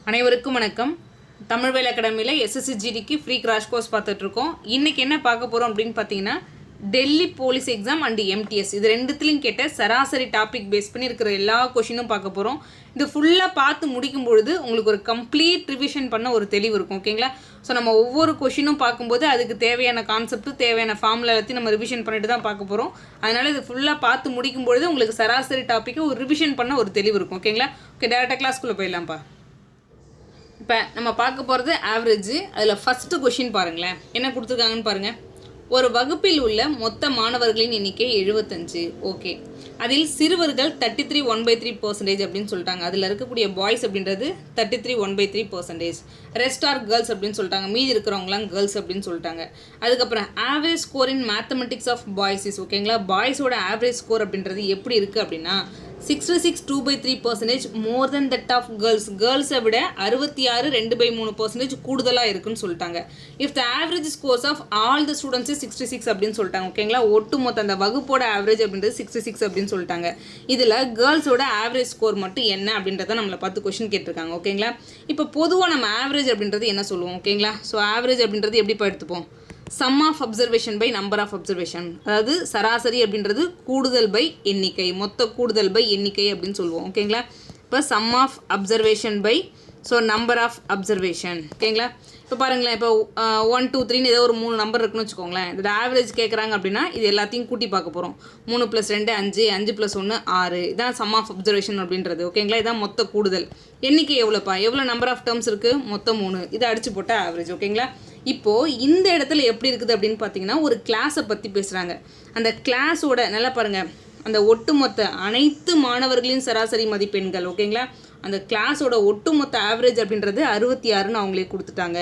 அனைவருக்கும் வணக்கம். தமிழ் வேலை அகாடமியில் SSCGDக்கு ஃப்ரீ கிராஷ் கோர்ஸ் பார்த்துட்ருக்கோம். இன்றைக்கி என்ன பார்க்க போகிறோம் அப்படின்னு பார்த்தீங்கன்னா, Delhi police exam and MTS இது ரெண்டுத்துலையும் கேட்ட சராசரி டாபிக் பேஸ் பண்ணி இருக்கிற எல்லா கொஷினும் பார்க்க போகிறோம். இது ஃபுல்லாக பார்த்து முடிக்கும் பொழுது உங்களுக்கு ஒரு கம்ப்ளீட் ரிவிஷன் பண்ண ஒரு தெளிவு இருக்கும். ஓகேங்களா? ஸோ நம்ம ஒவ்வொரு கொஷினும் பார்க்கும்போது அதுக்கு தேவையான கான்செப்ட், தேவையான ஃபார்முலா எல்லாத்தையும் நம்ம ரிவிஷன் பண்ணிட்டு தான் பார்க்க போகிறோம். அதனால் இது ஃபுல்லாக பார்த்து முடிக்கும் பொழுது உங்களுக்கு சராசரி டாப்பிக்கை ஒரு ரிவிஷன் பண்ண ஒரு தெளிவு இருக்கும். ஓகேங்களா? ஓகே, டேரெக்டாக கிளாஸ்க்குள்ளே போயிடலாம்ப்பா. இப்போ நம்ம பார்க்க போகிறது ஆவரேஜ். அதில் ஃபஸ்ட்டு கொஷின் பாருங்களேன், என்ன கொடுத்துருக்காங்கன்னு பாருங்கள். ஒரு வகுப்பில் உள்ள மொத்த மாணவர்களின் எண்ணிக்கை 75. ஓகே, அதில் சிறுவர்கள் 33 1/3% அப்படின்னு சொல்லிட்டாங்க. அதில் இருக்கக்கூடிய பாய்ஸ் அப்படின்றது 33 1/3%. ரெஸ்ட் ஆர் கேர்ள்ஸ் அப்படின்னு சொல்லிட்டாங்க. மீதி இருக்கிறவங்களாம் கேர்ள்ஸ் அப்படின்னு சொல்லிட்டாங்க. அதுக்கப்புறம் average score in mathematics of boys is. ஓகேங்களா? பாய்ஸோட ஆவரேஜ் ஸ்கோர் அப்படின்றது எப்படி இருக்குது அப்படின்னா 66 2/3% more than that of girls. கேர்ள்ஸை விட 66 2/3% கூடுதலாக இருக்குன்னு சொல்லிட்டாங்க. If the average scores of all the students 66 அப்படின்னு சொல்லிட்டாங்க. ஓகேங்களா? ஒட்டு மொத்த அந்த வகுப்போட ஆவரேஜ் அப்படின்றது 66 அப்படின்னு சொல்லிட்டாங்க. இதில் கேர்ள்ஸோட ஆவரேஜ் ஸ்கோர் மட்டும் என்ன அப்படின்றத நம்மளை 10 கொஸ்டின் கேட்டிருக்காங்க. ஓகேங்களா? இப்போ பொதுவாக நம்ம ஆவரேஜ் அப்படின்றது என்ன சொல்லுவோம்? ஓகேங்களா? ஸோ ஆவரேஜ் அப்படின்றது எப்படிப்பா எடுத்துப்போம்? Sum of observation by number of observation. அதாவது சராசரி அப்படின்றது கூடுதல் பை எண்ணிக்கை, மொத்த கூடுதல் பை எண்ணிக்கை அப்படின்னு சொல்லுவோம். ஓகேங்களா? இப்போ sum of observation by number of observation. ஓகேங்களா? இப்போ பாருங்களேன், இப்போ 1 2 3ன்னு ஏதோ ஒரு 3 நம்பர் இருக்குன்னு வச்சுக்கோங்களேன். இதோட ஆவரேஜ் கேட்குறாங்க அப்படின்னா இது எல்லாத்தையும் கூட்டி பார்க்க போகிறோம். 3 + 2 5, 5 + 1 6. இதான் சம் ஆஃப் அப்சர்வேஷன் அப்படின்றது. ஓகேங்களா? இதான் மொத்த கூடுதல் எண்ணிக்கை. எவ்வளோப்பா? எவ்வளோ நம்பர் ஆஃப் டேர்ம்ஸ் இருக்குது? மொத்தம் 3. இதை அடிச்சு போட்டால் ஆவரேஜ். ஓகேங்களா? இப்போது இந்த இடத்துல எப்படி இருக்குது அப்படின்னு பார்த்தீங்கன்னா, ஒரு கிளாஸை பற்றி பேசுகிறாங்க. அந்த கிளாஸோட நல்லா பாருங்கள், அந்த ஒட்டுமொத்த அனைத்து மாணவர்களின் சராசரி மதிப்பெண்கள். ஓகேங்களா? அந்த கிளாஸோட ஒட்டுமொத்த ஆவரேஜ் அப்படின்றது 66ன்னு அவங்களே கொடுத்துட்டாங்க.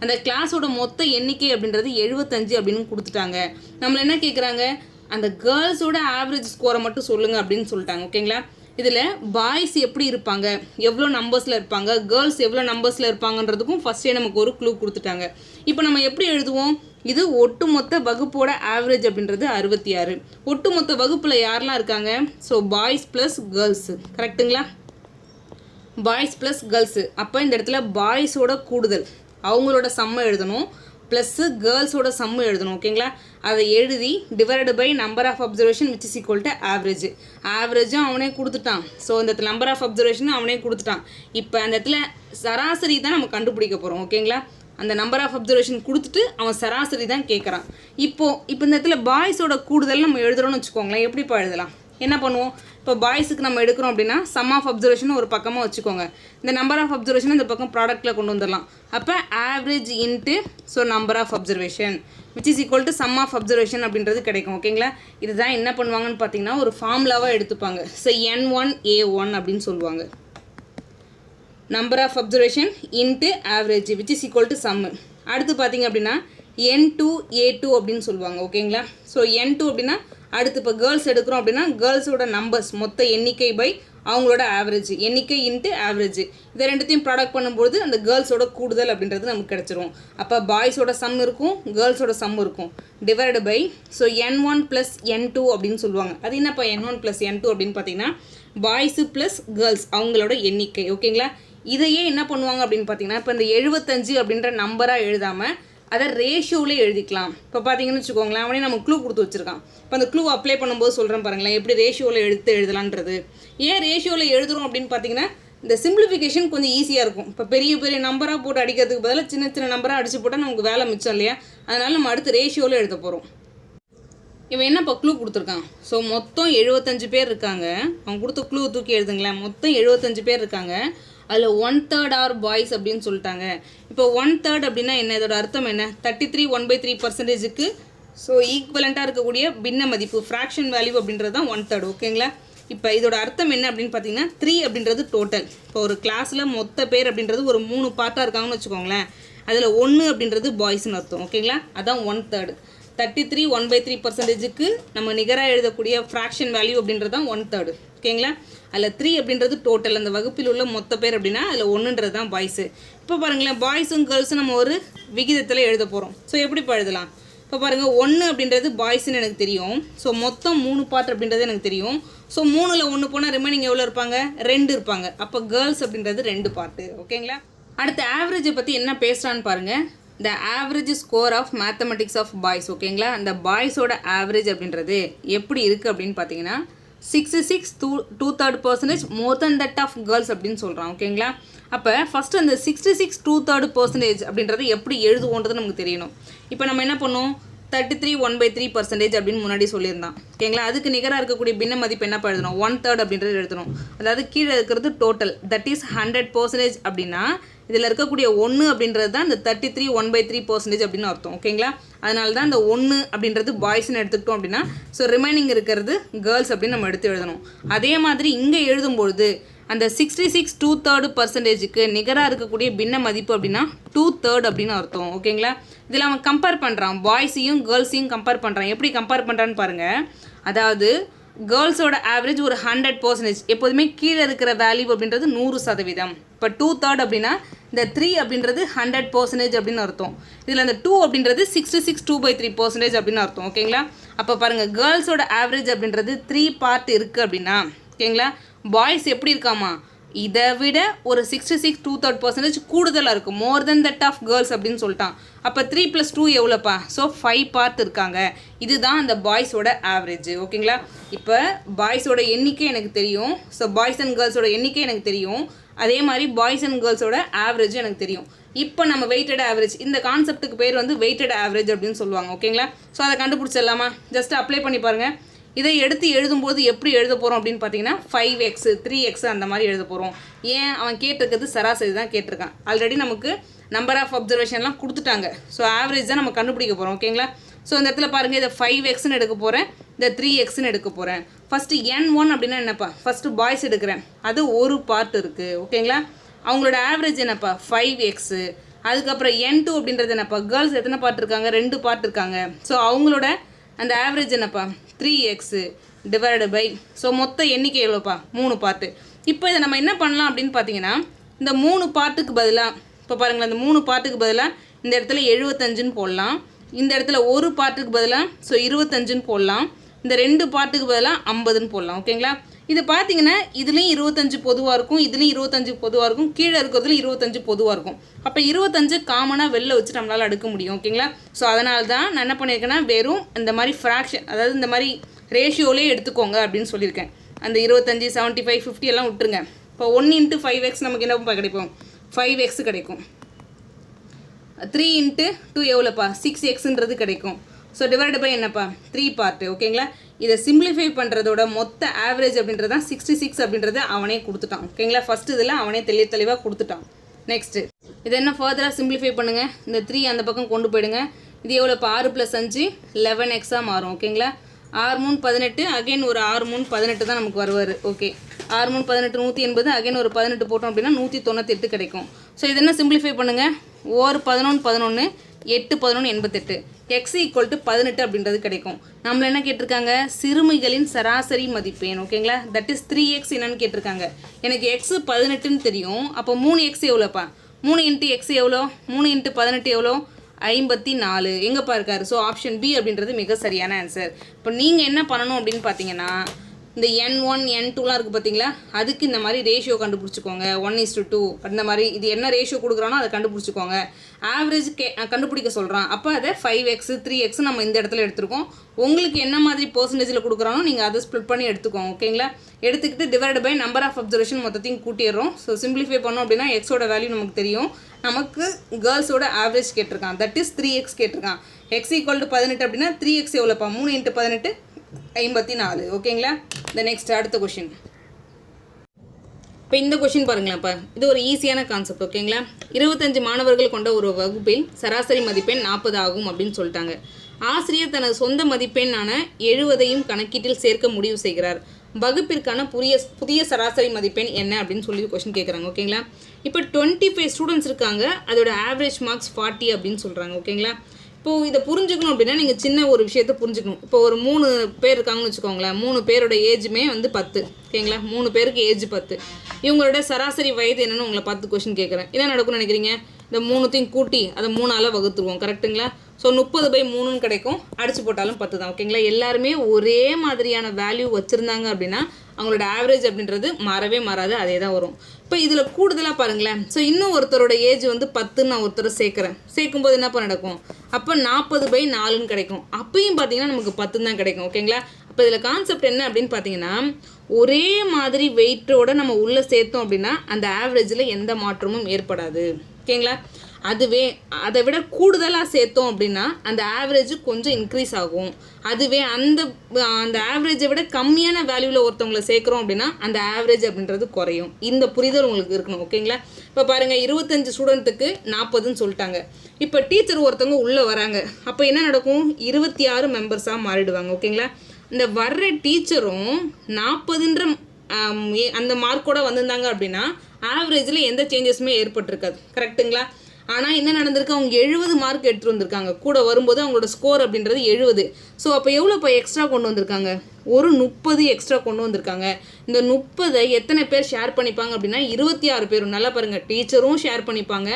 அந்த கிளாஸோட மொத்த எண்ணிக்கை அப்படின்றது 75 அப்படின்னு கொடுத்துட்டாங்க. நம்மளை என்ன கேட்குறாங்க? அந்த கேர்ள்ஸோட ஆவரேஜ் ஸ்கோரை மட்டும் சொல்லுங்கள் அப்படின்னு சொல்லிட்டாங்க. ஓகேங்களா? இதில் பாய்ஸ் எப்படி இருப்பாங்க, எவ்வளோ நம்பர்ஸில் இருப்பாங்க, கேர்ள்ஸ் எவ்வளோ நம்பர்ஸில் இருப்பாங்கன்றதுக்கும் ஃபஸ்ட்டே நமக்கு ஒரு க்ளூ கொடுத்துட்டாங்க. இப்போ நம்ம எப்படி எழுதுவோம்? இது ஒட்டுமொத்த வகுப்போட ஆவரேஜ் அப்படின்றது 66. ஒட்டுமொத்த வகுப்பில் யாரெல்லாம் இருக்காங்க? So boys plus girls. கரெக்டுங்களா? Boys plus girls. அப்போ இந்த இடத்துல பாய்ஸோட கூடுதல் அவங்களோட சம்மை எழுதணும், ப்ளஸ்ஸு கேர்ள்ஸோட சம்மு எழுதணும். ஓகேங்களா? அதை எழுதி divide by number of observation which is equal to average. ஆவரேஜும் அவனே கொடுத்துட்டான். ஸோ இந்த இடத்துல நம்பர் ஆஃப் அப்சர்வேஷனும் அவனே கொடுத்துட்டான். இப்போ அந்த இடத்துல சராசரி தான் நம்ம கண்டுபிடிக்க போகிறோம். ஓகேங்களா? அந்த நம்பர் ஆஃப் அப்சர்வேஷன் கொடுத்துட்டு அவன் சராசரி தான் கேட்குறான். இப்போ இந்த இடத்துல பாய்ஸோட கூடுதல் நம்ம எழுதுகிறோன்னு வச்சுக்கோங்களேன். எப்படிப்பா எழுதலாம்? என்ன பண்ணுவோம்? இப்போ பாய்ஸுக்கு நம்ம எடுக்கிறோம் அப்படின்னா சம் ஆஃப் அப்சர்வேஷன் ஒரு பக்கமாக வச்சுக்கோங்க. இந்த நம்பர் ஆஃப் அப்சர்வேஷன் இந்த பக்கம் ப்ராடக்ட்டில் கொண்டு வந்துடலாம். அப்போ average into number of observation which is equal to sum of observation அப்படின்றது கிடைக்கும். ஓகேங்களா? இதுதான் என்ன பண்ணுவாங்கன்னு பார்த்தீங்கன்னா ஒரு ஃபார்முலாவாக எடுத்துப்பாங்க. ஸோ N1A1 அப்படின்னு சொல்லுவாங்க. Number of observation into average which is equal to sum. அடுத்து பார்த்தீங்க அப்படின்னா N2A2 அப்படின்னு சொல்லுவாங்க. ஓகேங்களா? ஸோ N2 அப்படின்னா அடுத்து இப்போ கேர்ள்ஸ் எடுக்கிறோம் அப்படின்னா கேர்ள்ஸோட நம்பர்ஸ் மொத்த எண்ணிக்கை பை அவங்களோட ஆவரேஜ், எண்ணிக்கை இன்ட்டு ஆவரேஜ். இதை ரெண்டுத்தையும் ப்ராடக்ட் பண்ணும்போது அந்த கேர்ள்ஸோட கூடுதல் அப்படின்றது நமக்கு கிடச்சிரும். அப்போ பாய்ஸோட சம் இருக்கும், கேர்ள்ஸோட சம் இருக்கும். டிவைடு பை N1 + N2 அப்படின்னு சொல்லுவாங்க. அது என்னப்பா N1 + N2 அப்படின்னு பார்த்தீங்கன்னா பாய்ஸு ப்ளஸ் கேர்ள்ஸ் அவங்களோட எண்ணிக்கை. ஓகேங்களா? இதையே என்ன பண்ணுவாங்க அப்படின்னு பார்த்தீங்கன்னா, இப்போ இந்த 75 அப்படின்ற நம்பராக எழுதாமல் அதை ரேஷியோவில் எழுதிக்கலாம். இப்போ பார்த்தீங்கன்னு வச்சுக்கோங்களேன், அவனே நம்ம க்ளூ கொடுத்து வச்சுருக்கான். இப்போ அந்த க்ளூ அப்ளை பண்ணும்போது சொல்கிறேன் பாருங்களேன், எப்படி ரேஷியோவில் எழுதலான்றது. ஏன் ரேஷியோவில் எழுதுகிறோம் அப்படின்னு பார்த்தீங்கன்னா இந்த சிம்பிளிஃபிகேஷன் கொஞ்சம் ஈஸியாக இருக்கும். இப்போ பெரிய பெரிய நம்பராக போட்டு அடிக்கிறதுக்கு பதிலாக சின்ன சின்ன நம்பராக அடித்து போட்டால் நமக்கு வேலை மிச்சம் இல்லையா? அதனால் நம்ம அடுத்து ரேஷியோவில் எழுத போகிறோம். இவன் என்ன இப்போ க்ளூ கொடுத்துருக்கான்? ஸோ மொத்தம் 75 பேர் இருக்காங்க. அவன் கொடுத்த க்ளூ தூக்கி எழுதுங்களேன். மொத்தம் 75 பேர் இருக்காங்க. அதில் 1/3 ஆர் பாய்ஸ் அப்படின்னு சொல்லிட்டாங்க. இப்போ 1/3 அப்படின்னா என்ன? இதோட அர்த்தம் என்ன? 33 1/3%க்கு ஈக்குவலண்ட்டாக இருக்கக்கூடிய பின்ன மதிப்பு, ஃப்ராக்ஷன் வேல்யூ அப்படின்றது தான் 1/3. ஓகேங்களா? இப்போ இதோட அர்த்தம் என்ன அப்படின்னு பார்த்தீங்கன்னா 3 அப்படின்றது டோட்டல். இப்போ ஒரு கிளாஸில் மொத்த பேர் அப்படின்றது ஒரு 3 பார்ட்டாக இருக்காங்கன்னு வச்சுக்கோங்களேன். அதில் 1 அப்படின்றது பாய்ஸ்னு அர்த்தம். ஓகேங்களா? அதான் 1/3. 33 1/3%க்கு நம்ம நிகராக எழுதக்கூடிய ஃப்ராக்ஷன் வேல்யூ அப்படின்றது தான் 1/3. ஓகேங்களா? அதில் 3 அப்படின்றது டோட்டல், அந்த வகுப்பில் உள்ள மொத்த பேர் அப்படின்னா அதில் 1ன்றது தான் பாய்ஸு. இப்போ பாருங்களேன், பாய்ஸும் கேர்ள்ஸும் நம்ம ஒரு விகிதத்தில் எழுத போகிறோம். ஸோ எப்படி எழுதலாம்? இப்போ பாருங்கள் 1 அப்படின்றது பாய்ஸ்ன்னு எனக்கு தெரியும். ஸோ மொத்தம் 3 பார்ட் அப்படின்றது எனக்கு தெரியும். ஸோ 3ல் 1 போனால் ரிமைனிங் எவ்வளோ இருப்பாங்க? 2 இருப்பாங்க. அப்போ கேர்ள்ஸ் அப்படின்றது 2 பார்ட்டு. ஓகேங்களா? அடுத்த ஆவரேஜை பற்றி என்ன பேசுகிறான்னு பாருங்கள். The average score of mathematics of boys. ஓகேங்களா? அந்த பாய்ஸோட ஆவரேஜ் அப்படின்றது எப்படி இருக்குது அப்படின்னு பார்த்தீங்கன்னா 66 2/3% more than that of girls அப்படின்னு சொல்கிறான். ஓகேங்களா? அப்போ ஃபஸ்ட்டு அந்த 66 2/3% அப்படின்றது எப்படி எழுதுவோன்றது நமக்கு தெரியணும். இப்போ நம்ம என்ன பண்ணோம்? 33 1/3% அப்படின்னு முன்னாடி சொல்லியிருந்தான். ஓகேங்களா? அதுக்கு நிகராக இருக்கக்கூடிய பின்ன மதிப்பு என்ன எழுதணும்? 1/3 அப்படின்றது எழுதணும். அதாவது கீழே இருக்கிறது டோட்டல், தட் இஸ் 100% அப்படின்னா இதில் இருக்கக்கூடிய 1 அப்படின்றது தான் இந்த 33 1/3% அப்படின்னு அர்த்தம். ஓகேங்களா? அதனால தான் இந்த 1 அப்படின்றது பாய்ஸ்ன்னு எடுத்துக்கிட்டோம் அப்படின்னா ஸோ ரிமைனிங் இருக்கிறது கேர்ள்ஸ் அப்படின்னு நம்ம எடுத்து எழுதணும். அதே மாதிரி இங்கே எழுதும்பொழுது அந்த 66 2/3%க்கு நிகராக இருக்கக்கூடிய பின்ன மதிப்பு அப்படின்னா 2/3 அப்படின்னு அர்த்தம். ஓகேங்களா? இதில் அவன் கம்பேர் பண்ணுறான், பாய்ஸையும் கேர்ள்ஸையும் கம்பேர் பண்ணுறான். எப்படி கம்பேர் பண்ணுறான்னு பாருங்கள். அதாவது கேர்ள்ஸோட ஆவரேஜ் ஒரு 100%, எப்போதுமே கீழே இருக்கிற வேல்யூ அப்படின்றது 100%. இப்போ 2/3 அப்படின்னா இந்த 3 அப்படின்றது 100% அப்படின்னு அர்த்தம். இதில் அந்த 2 அப்படின்றது 66 2/3% அப்படின்னு அர்த்தம். ஓகேங்களா? அப்போ பாருங்கள், கேர்ள்ஸோட ஆவரேஜ் அப்படின்றது 3 பார்ட் இருக்குது அப்படின்னா ஓகேங்களா, பாய்ஸ் எப்படி இருக்காமா இதை விட ஒரு 66 2/3% கூடுதலாக இருக்கும், மோர் தென் தட் ஆஃப் கேர்ள்ஸ் அப்படின்னு சொல்லிட்டான். அப்போ 3 + 2 எவ்வளோப்பா? ஸோ 5 பார்ட் இருக்காங்க. இதுதான் அந்த பாய்ஸோட ஆவரேஜ். ஓகேங்களா? இப்போ பாய்ஸோட எண்ணிக்கை எனக்கு தெரியும். ஸோ பாய்ஸ் அண்ட் கேர்ள்ஸோட எண்ணிக்கை எனக்கு தெரியும். அதே மாதிரி பாய்ஸ் அண்ட் கேர்ள்ஸோட ஆவரேஜ் எனக்கு தெரியும். இப்போ நம்ம வெயிட்டட் ஆவரேஜ், இந்த கான்செப்ட்டுக்கு பேர் வந்து வெயிட்டட் ஆவரேஜ் அப்படின்னு சொல்லுவாங்க. ஓகேங்களா? ஸோ அதை கண்டுபிடிச்சிடலாமா? ஜஸ்ட் அப்ளை பண்ணி பாருங்கள். இதை எடுத்து எழுதும்போது எப்படி எழுத போகிறோம் அப்படின்னு பார்த்தீங்கன்னா 5x 3x அந்த மாதிரி எழுத போகிறோம். ஏன்? அவன் கேட்டிருக்கிறது சராசரி தான் கேட்டிருக்கான். ஆல்ரெடி நமக்கு நம்பர் ஆஃப் அப்சர்வேஷன்லாம் கொடுத்துட்டாங்க. ஸோ ஆவரேஜ் தான் நம்ம கண்டுபிடிக்க போகிறோம். ஓகேங்களா? ஸோ இந்த இடத்துல பாருங்கள், இதை 5xன்னு எடுக்க போகிறேன், இந்த 3xன்னு எடுக்க போகிறேன். ஃபஸ்ட்டு n1 அப்படின்னா என்னப்பா? ஃபஸ்ட்டு பாய்ஸ் எடுக்கிறேன், அது ஒரு பார்ட் இருக்குது. ஓகேங்களா? அவங்களோட ஆவரேஜ் என்னப்பா? 5x. அதுக்கப்புறம் n2 அப்படின்றது என்னப்பா? கேர்ள்ஸ் எத்தனை பார்ட் இருக்காங்க? 2 பார்ட் இருக்காங்க. ஸோ அவங்களோட அந்த ஆவரேஜ் என்னப்பா? 3x டிவைடட் பை, ஸோ மொத்த எண்ணிக்கை எவ்வளோப்பா? 3 பார்ட்டு. இப்போ இதை நம்ம என்ன பண்ணலாம் அப்படின்னு பார்த்தீங்கன்னா, இந்த 3 பார்ட்டுக்கு பதிலாக இப்போ பாருங்களேன், இந்த 3 பார்ட்டுக்கு பதிலாக இந்த இடத்துல 75ன்னு போடலாம், இந்த இடத்துல ஒரு பார்ட்டுக்கு பதிலாக ஸோ 25ன்னு போடலாம், இந்த 2 பார்ட்டுக்கு பதிலாக 50ன்னு போடலாம். ஓகேங்களா? இது பார்த்தீங்கன்னா இதுலேயும் 25 பொதுவாக இருக்கும், இதுலேயும் 25 பொதுவாக இருக்கும், கீழே இருக்கிறதுல 25 பொதுவாக இருக்கும். அப்போ 25 காமனாக வெளில வச்சு நம்மளால் எடுக்க முடியும். ஓகேங்களா? ஸோ அதனால தான் நான் என்ன பண்ணியிருக்கேன்னா வெறும் இந்த மாதிரி ஃப்ராக்ஷன், அதாவது இந்த மாதிரி ரேஷியோலேயே எடுத்துக்கோங்க அப்படின்னு சொல்லியிருக்கேன். அந்த 25 75 50 எல்லாம் விட்டுருங்க. இப்போ 1 × 5x நமக்கு என்ன கிடைக்கும்? 5x கிடைக்கும். 3 × 2 எவ்வளோப்பா? 6xன்றது கிடைக்கும். ஸோ டிவைட் பை என்னப்பா? 3 பார்ட்டு. ஓகேங்களா? இதை சிம்பிளிஃபை பண்ணுறதோட மொத்த ஆவரேஜ் அப்படின்றது தான் 66 அப்படின்றத அவனே கொடுத்துட்டான். ஓகேங்களா? ஃபஸ்ட்டு இதில் அவனே தெளிவாக கொடுத்துட்டான். நெக்ஸ்ட்டு இதை என்ன ஃபர்தராக சிம்பிளிஃபை பண்ணுங்கள். இந்த 3 அந்த பக்கம் கொண்டு போயிடுங்க. இது எவ்வளோப்பா? 6 + 5 11xஆக மாறும். ஓகேங்களா? 6 3 18, அகைன் ஒரு 6 3 18 தான் நமக்கு வருவார். ஓகே, 6 3 18 180, அகைன் ஒரு 18 போட்டோம் அப்படின்னா 198 கிடைக்கும். ஸோ இது என்ன சிம்பிளிஃபை பண்ணுங்கள். 11 11 8 11 88, x = 18 அப்படின்றது கிடைக்கும். நம்மள என்ன கேட்டிருக்காங்க? சிறுமிகளின் சராசரி மதிப்பெண். ஓகேங்களா? தட் இஸ் 3x என்னன்னு கேட்டிருக்காங்க. எனக்கு x 18ன்னு தெரியும். அப்போ 3x எவ்வளோப்பா? 3 × x எவ்வளோ? 3 × 18 எவ்வளோ? 54. எங்கேப்பா இருக்காரு? ஸோ ஆப்ஷன் பி அப்படின்றது மிக சரியான ஆன்சர். இப்போ நீங்கள் என்ன பண்ணணும் அப்படின்னு பார்த்தீங்கன்னா, இந்த n1 n2லாம் இருக்குது பார்த்தீங்களா, அதுக்கு இந்த மாதிரி ரேஷியோ கண்டுபிடிச்சிக்கோங்க. 1:2 அந்த மாதிரி இது என்ன ரேஷியோ கொடுக்குறானோ அதை கண்டுபிடிச்சிக்கோங்க. ஆவரேஜ் கண்டுபிடிக்க சொல்கிறான். அப்போ அதை 5x 3x நம்ம இந்த இடத்துல எடுத்துருக்கோம். உங்களுக்கு என்ன மாதிரி பர்சன்டேஜில் கொடுக்குறானோ நீங்கள் அதை ஸ்ப்ளிட் பண்ணி எடுத்துக்கோங்க. ஓகேங்களா? எடுத்துக்கிட்டு divide by number of observation மொத்தத்தையும் கூட்டிடுறோம். ஸோ சிம்பிளிஃபை பண்ணோம் அப்படின்னா எக்ஸோட வேல்யூ நமக்கு தெரியும். நமக்கு கேர்ள்ஸோட ஆவரேஜ் கேட்டிருக்கான், தட் இஸ் 3x கேட்டிருக்கான். x = 18 அப்படின்னா 3x எவ்வளோப்பா? 3 × 18 54. ஓகேங்களா? இந்த நெக்ஸ்ட் அடுத்த கொஷின். இப்போ இந்த கொஷின் பாருங்களேன்ப்பா, இது ஒரு ஈஸியான கான்செப்ட். ஓகேங்களா? 25 மாணவர்கள் கொண்ட ஒரு வகுப்பில் சராசரி மதிப்பெண் 40 ஆகும் அப்படின்னு சொல்லிட்டாங்க. ஆசிரியர் தனது சொந்த மதிப்பெண்ணான 70ஐயும் கணக்கீட்டில் சேர்க்க முடிவு செய்கிறார். வகுப்பிற்கான புதிய சராசரி மதிப்பெண் என்ன அப்படின்னு சொல்லி கொஷின் கேட்குறாங்க. ஓகேங்களா? இப்போ 25 ஸ்டூடெண்ட்ஸ் இருக்காங்க, அதோட ஆவரேஜ் மார்க்ஸ் 40 அப்படின்னு சொல்கிறாங்க. ஓகேங்களா? இப்போது இதை புரிஞ்சுக்கணும் அப்படின்னா நீங்கள் சின்ன ஒரு விஷயத்தை புரிஞ்சுக்கணும். இப்போ ஒரு 3 பேர் இருக்காங்கன்னு வச்சுக்கோங்களேன். 3 பேரோட ஏஜுமே வந்து 10. ஓகேங்களா? 3 பேருக்கு ஏஜ் 10. இவங்களோட சராசரி வயது என்னென்னு உங்களை 10 கொஷின் கேட்குறேன். என்ன நடக்கும்னு நினைக்கிறீங்க? இந்த 3த்தையும் கூட்டி அதை 3ஆல் வகுத்துருவோம். கரெக்டுங்களா? ஸோ 30/3 கிடைக்கும். அடிச்சு போட்டாலும் 10 தான். ஓகேங்களா? எல்லாருமே ஒரே மாதிரியான வேல்யூ வச்சுருந்தாங்க அப்படின்னா அவங்களோட ஆவரேஜ் அப்படின்றது மாறவே மாறாது, அதே தான் வரும். இப்போ இதில் கூடுதலாக பாருங்களேன். ஸோ இன்னும் ஒருத்தரோட ஏஜ் வந்து 10 நான் ஒருத்தர் சேர்க்கும்போது என்ன நடக்கும்? அப்போ 40/4 கிடைக்கும். அப்பயும் பார்த்தீங்கன்னா நமக்கு 10 தான் கிடைக்கும். ஓகேங்களா? அப்போ இதில் கான்செப்ட் என்ன அப்படின்னு பார்த்தீங்கன்னா, ஒரே மாதிரி வெயிட்டோட நம்ம உள்ளே சேர்த்தோம் அப்படின்னா அந்த ஆவரேஜில் எந்த மாற்றமும் ஏற்படாது. ஓகேங்களா? அதுவே அதை விட கூடுதலாக சேர்த்தோம் அப்படின்னா அந்த ஆவரேஜ் கொஞ்சம் இன்க்ரீஸ் ஆகும். அதுவே அந்த ஆவரேஜை விட கம்மியான வேல்யூவில் ஒருத்தவங்களை சேர்க்குறோம் அப்படின்னா அந்த ஆவரேஜ் அப்படின்றது குறையும். இந்த புரிதல் உங்களுக்கு இருக்கணும். ஓகேங்களா? இப்போ பாருங்கள், 25 ஸ்டூடெண்ட்டுக்கு 40ன்னு சொல்லிட்டாங்க. இப்போ டீச்சர் ஒருத்தவங்க உள்ளே வராங்க. அப்போ என்ன நடக்கும்? 26 மெம்பர்ஸாக மாறிடுவாங்க. ஓகேங்களா? இந்த வர்ற டீச்சரும் 40ன்ற அந்த மார்க்கோட வந்திருந்தாங்க அப்படின்னா ஆவரேஜில் எந்த சேஞ்சஸுமே ஏற்பட்டிருக்காது. கரெக்டுங்களா? ஆனால் என்ன நடந்திருக்கு? அவங்க 70 மார்க் எடுத்துகிட்டு வந்திருக்காங்க. கூட வரும்போது அவங்களோட ஸ்கோர் அப்படின்றது 70. ஸோ அப்போ எவ்வளோ எக்ஸ்ட்ரா கொண்டு வந்திருக்காங்க? ஒரு 30 எக்ஸ்ட்ரா கொண்டு வந்திருக்காங்க. இந்த 30 எத்தனை பேர் ஷேர் பண்ணிப்பாங்க அப்படின்னா 26 பேரும். நல்லா பாருங்கள், டீச்சரும் ஷேர் பண்ணிப்பாங்க,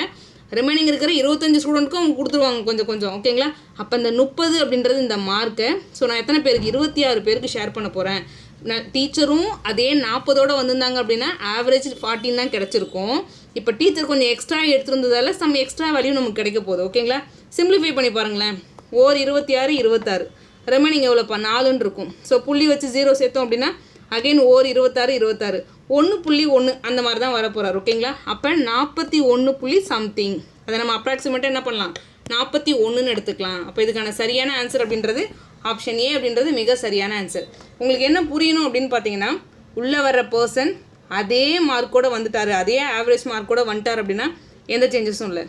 ரிமைனிங் இருக்கிற 25 ஸ்டூடெண்ட்க்கும் அவங்க கொடுத்துருவாங்க கொஞ்சம் கொஞ்சம். ஓகேங்களா? அப்போ இந்த 30 அப்படின்றது இந்த மார்க்கை ஸோ நான் எத்தனை பேருக்கு? 26 பேருக்கு ஷேர் பண்ண போகிறேன். டீச்சரும் அதே 40ஓட வந்திருந்தாங்க அப்படின்னா ஆவரேஜ் 14 தான் கிடச்சிருக்கும். இப்போ டீச்சர் கொஞ்சம் எக்ஸ்ட்ரா எடுத்துருந்ததால சம் எக்ஸ்ட்ரா வேல்யூ நமக்கு கிடைக்க போகுது. ஓகேங்களா? சிம்பிளிஃபை பண்ணி பாருங்களேன். 26 26 ரிமைனிங் எவ்வளோப்பா? 4ன்னு இருக்கும். ஸோ புள்ளி வச்சு 0 சேர்த்தோம் அப்படின்னா அகைன் 26 26 1.1 அந்த மாதிரி தான் வரப்போகிறார். ஓகேங்களா? அப்போ 41 சம்திங். அதை நம்ம அப்ராக்சிமேட்டாக என்ன பண்ணலாம்? 41ன்னு எடுத்துக்கலாம். அப்போ இதுக்கான சரியான ஆன்சர் அப்படின்றது ஆப்ஷன் ஏ அப்படின்றது மிக சரியான ஆன்சர். உங்களுக்கு என்ன புரியணும் அப்படின்னு பார்த்தீங்கன்னா, உள்ளே வர்ற பர்சன் அதே மார்க்கோடு வந்துட்டார், அதே ஆவரேஜ் மார்க்கோடு வந்துட்டார் அப்படின்னா எந்த சேஞ்சஸும் இல்லை.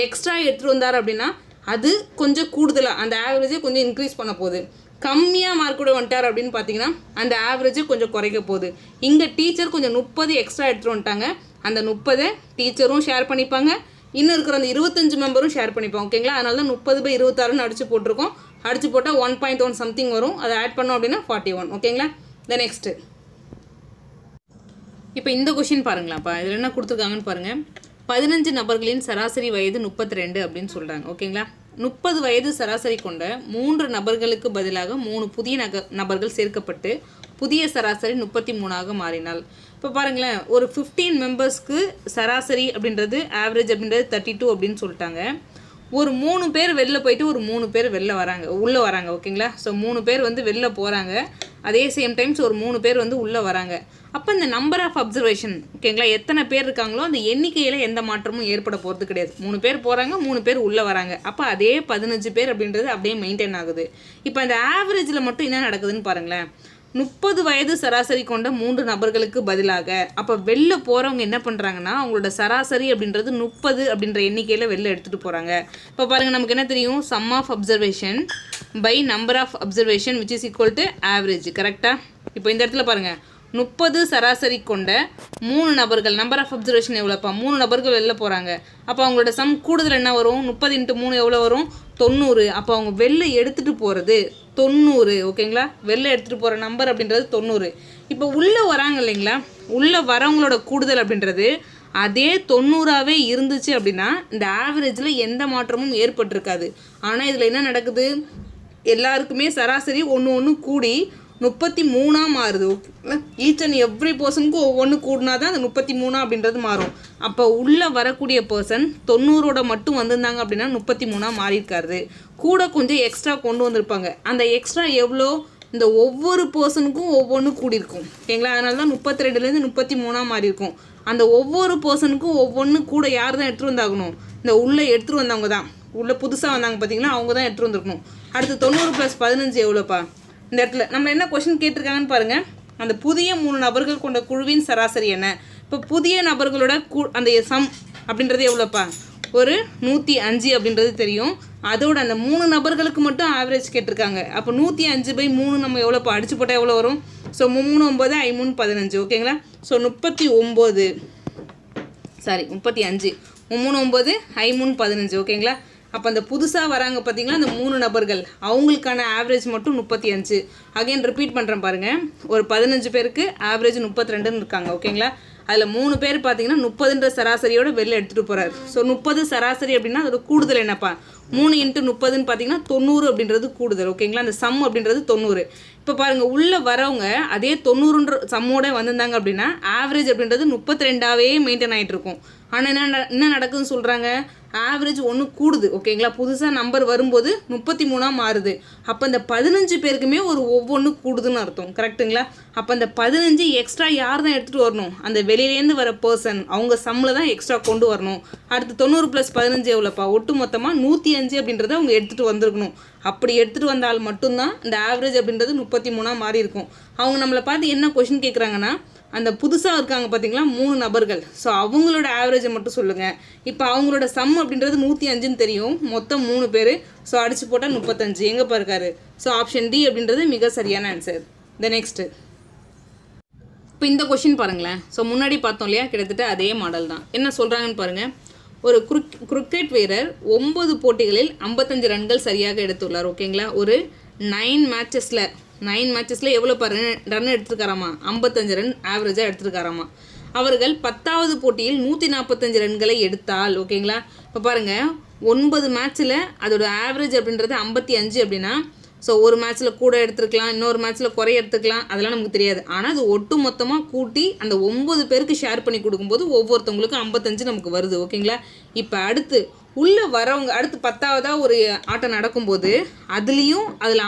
எக்ஸ்ட்ரா எடுத்துகிட்டு வந்தார் அப்படின்னா அது கொஞ்சம் கூடுதலாக அந்த ஆவரேஜை கொஞ்சம் இன்க்ரீஸ் பண்ண போகுது. கம்மியாக மார்க்கோட வந்துட்டார் அப்படின்னு பார்த்தீங்கன்னா அந்த ஆவரேஜை கொஞ்சம் குறைக்க போகுது. இங்கே டீச்சர் கொஞ்சம் 30 எக்ஸ்ட்ரா எடுத்துகிட்டு வந்துட்டாங்க. அந்த 30 டீச்சரும் ஷேர் பண்ணிப்பாங்க, இன்னும் இருக்கிற அந்த 25 மெம்பரும் ஷேர் பண்ணிப்பாங்க. ஓகேங்களா? அதனால தான் 30/26ன்னு அடித்து போட்டிருக்கோம். அடித்து போட்டால் 1.1 சம்திங் வரும். அதை ஆட் பண்ணோம் அப்படின்னா 41. ஓகேங்களா? நெக்ஸ்ட்டு இப்போ இந்த கொஷின் பாருங்களாப்பா. இதில் என்ன கொடுத்துருக்காங்கன்னு பாருங்கள். 15 நபர்களின் சராசரி வயது 32 அப்படின்னு சொல்கிறாங்க. ஓகேங்களா? 30 வயது சராசரி கொண்ட 3 நபர்களுக்கு பதிலாக 3 புதிய நபர்கள் சேர்க்கப்பட்டு புதிய சராசரி 33ஆக மாறினால். இப்போ பாருங்களேன், ஒரு 15 மெம்பர்ஸ்க்கு சராசரி அப்படின்றது ஆவரேஜ் அப்படின்றது 32 அப்படின்னு சொல்லிட்டாங்க. ஒரு 3 பேர் வெளில போயிட்டு ஒரு 3 பேர் உள்ளே வராங்க. ஓகேங்களா? ஸோ 3 பேர் வந்து வெளில போகிறாங்க, அதே சேம் டைம்ஸ் ஒரு 3 பேர் வந்து உள்ளே வராங்க. அப்போ இந்த நம்பர் ஆஃப் அப்சர்வேஷன், ஓகேங்களா, எத்தனை பேர் இருக்காங்களோ அந்த எண்ணிக்கையில் எந்த மாற்றமும் ஏற்பட போகிறது கிடையாது. 3 பேர் போகிறாங்க, 3 பேர் உள்ளே வராங்க. அப்போ அதே 15 பேர் அப்படின்றது அப்படியே மெயின்டைன் ஆகுது. இப்போ அந்த ஆவரேஜில் மட்டும் என்ன நடக்குதுன்னு பாருங்களேன். 30 வயது சராசரி கொண்ட 3 நபர்களுக்கு பதிலாக அப்போ வெளில போகிறவங்க என்ன பண்ணுறாங்கன்னா அவங்களோட சராசரி அப்படின்றது 30 அப்படின்ற எண்ணிக்கையில் வெளில எடுத்துகிட்டு போகிறாங்க. இப்போ பாருங்கள், நமக்கு என்ன தெரியும்? Sum of observation by number of observation which is equal to average. கரெக்டாக? இப்போ இந்த இடத்துல பாருங்கள், 30 சராசரி கொண்ட 3 நபர்கள், நம்பர் ஆஃப் அப்சர்வேஷன் எவ்வளோப்பா? 3 நபர்கள் வெளில போகிறாங்க. அப்போ அவங்களோட சம் கூடுதல் என்ன வரும்? 30 × 3 எவ்வளோ வரும்? 90. அப்போ அவங்க வெளில எடுத்துகிட்டு போகிறது 90. ஓகேங்களா? வெளில எடுத்துகிட்டு போகிற நம்பர் அப்படின்றது 90. இப்போ உள்ளே வராங்க இல்லைங்களா? உள்ளே வரவங்களோட கூடுதல் அப்படின்றது அதே 90ஆகவே இருந்துச்சு அப்படின்னா இந்த ஆவரேஜில் எந்த மாற்றமும் ஏற்பட்டிருக்காது. ஆனால் இதில் என்ன நடக்குது? எல்லாருக்குமே சராசரி ஒன்று கூடி 33 மாறுது. ஓகேங்களா? ஈச் அண்ட் எவ்ரி பர்சனுக்கும் ஒவ்வொன்று கூடினா தான் அந்த 33 அப்படின்றது மாறும். அப்போ உள்ளே வரக்கூடிய பர்சன் 90ஓட மட்டும் வந்திருந்தாங்க அப்படின்னா 33 மாறியிருக்காரு. கூட கொஞ்சம் எக்ஸ்ட்ரா கொண்டு வந்திருப்பாங்க. அந்த எக்ஸ்ட்ரா எவ்வளோ? இந்த ஒவ்வொரு பர்சனுக்கும் ஒவ்வொன்று கூடியிருக்கும். ஓகேங்களா? அதனால தான் 32லேருந்து 33 மாறி இருக்கும். அந்த ஒவ்வொரு பர்சனுக்கும் ஒவ்வொன்று கூட யார் தான் எடுத்துகிட்டு வந்தாகணும்? இந்த உள்ளே எடுத்துகிட்டு வந்தவங்க தான். உள்ளே புதுசாக வந்தாங்க பார்த்தீங்களா, அவங்க தான் எடுத்துகிட்டு வந்திருக்கணும். அடுத்து 90 + 15 எவ்வளோப்பா? இந்த இடத்துல நம்ம என்ன கொஷின் கேட்டிருக்காங்கன்னு பாருங்கள். அந்த புதிய 3 நபர்கள் கொண்ட குழுவின் சராசரி என்ன? இப்போ புதிய நபர்களோட அந்த சம் அப்படின்றது எவ்வளோப்பா? ஒரு 105 அப்படின்றது தெரியும். அதோட அந்த 3 நபர்களுக்கு மட்டும் ஆவரேஜ் கேட்டிருக்காங்க. அப்போ 105/3 நம்ம எவ்வளோப்பா? அடிச்சு போட்டால் எவ்வளோ வரும்? So 3 9 I 3 15. ஓகேங்களா? So 35 3 9 I 3 15. ஓகேங்களா? அப்போ அந்த புதுசாக வராங்க பார்த்தீங்களா அந்த 3 நபர்கள், அவங்களுக்கான ஆவரேஜ் மட்டும் 35. அகைன் ரிப்பீட் பண்ணுறேன் பாருங்கள். ஒரு 15 பேருக்கு ஆவரேஜ் 32ன்னு இருக்காங்க. ஓகேங்களா? அதில் 3 பேர் பார்த்தீங்கன்னா 30ன்ற சராசரியோட வெளில எடுத்துகிட்டு போகிறாரு. ஸோ 30 சராசரி அப்படின்னா அதோட கூடுதல் என்னப்பா, 3 × 30ன்னு பார்த்தீங்கன்னா 90 அப்படின்றது கூடுதல். ஓகேங்களா, அந்த சம் அப்படின்றது 90. இப்போ பாருங்கள், உள்ளே வரவங்க அதே 90ன்ற சம்மோட வந்திருந்தாங்க அப்படின்னா ஆவரேஜ் அப்படின்றது 32ஆகவே மெயின்டைன் ஆகிட்டு இருக்கும். ஆனால் என்ன நடக்குதுன்னு சொல்கிறாங்க, ஆவரேஜ் ஒன்று கூடுது. ஓகேங்களா, புதுசாக நம்பர் வரும்போது 33ஆக மாறுது. அப்போ இந்த 15 பேருக்குமே ஒவ்வொன்று கூடுதுன்னு அர்த்தம். கரெக்டுங்களா? அப்போ அந்த 15 எக்ஸ்ட்ரா யார் தான் எடுத்துகிட்டு வரணும், அந்த வெளியிலேருந்து வர பர்சன், அவங்க சம்மில் தான் எக்ஸ்ட்ரா கொண்டு வரணும். அடுத்து 90 + 15 எவ்வளோப்பா, ஒட்டு மொத்தமாக 105 அப்படின்றத அவங்க எடுத்துகிட்டு வந்திருக்கணும். அப்படி எடுத்துகிட்டு வந்தால் மட்டும்தான் இந்த ஆவரேஜ் அப்படின்றது 33ஆக மாறி இருக்கும். அவங்க நம்மளை பார்த்து என்ன கொஷின் கேட்குறாங்கன்னா, அந்த புதுசாக இருக்காங்க பார்த்தீங்களா 3 நபர்கள், ஸோ அவங்களோட ஆவரேஜை மட்டும் சொல்லுங்கள். இப்போ அவங்களோட சம் அப்படின்றது 105ன்னு தெரியும், மொத்தம் 3 பேர். ஸோ அடித்து போட்டால் 35 எங்கேப்பா இருக்காரு. ஸோ ஆப்ஷன் டி அப்படின்றது மிக சரியான ஆன்சர். நெக்ஸ்ட்டு இப்போ இந்த கொஷின் பாருங்களேன். ஸோ முன்னாடி பார்த்தோம் இல்லையா, கிட்டத்தட்ட அதே மாடல் தான். என்ன சொல்கிறாங்கன்னு பாருங்கள். ஒரு கிரிக்கெட் வீரர் 9 போட்டிகளில் 55 ரன்கள் சரியாக எடுத்துள்ளார். ஓகேங்களா, ஒரு 9 மேட்சஸில் எவ்வளோ ரன் எடுத்துருக்காராமா, 55 ரன் ஆவரேஜாக எடுத்துருக்காராமா. அவர்கள் 10வது போட்டியில் 145 ரன்களை எடுத்தால், ஓகேங்களா, இப்போ பாருங்கள் 9 மேட்ச்சில் அதோட ஆவரேஜ் அப்படின்றது 55 அப்படின்னா, ஸோ ஒரு மேட்ச்சில் கூட எடுத்துருக்கலாம், இன்னொரு மேட்ச்சில் குறைய எடுத்துக்கலாம், அதெல்லாம் நமக்கு தெரியாது. ஆனால் அது ஒட்டு மொத்தமாக கூட்டி அந்த 9 பேருக்கு ஷேர் பண்ணி கொடுக்கும்போது ஒவ்வொருத்தவங்களுக்கும் 55 நமக்கு வருது. ஓகேங்களா, இப்போ அடுத்து உள்ளே வரவங்க அடுத்து 10வதாக ஒரு ஆட்டம் நடக்கும்போது அதில்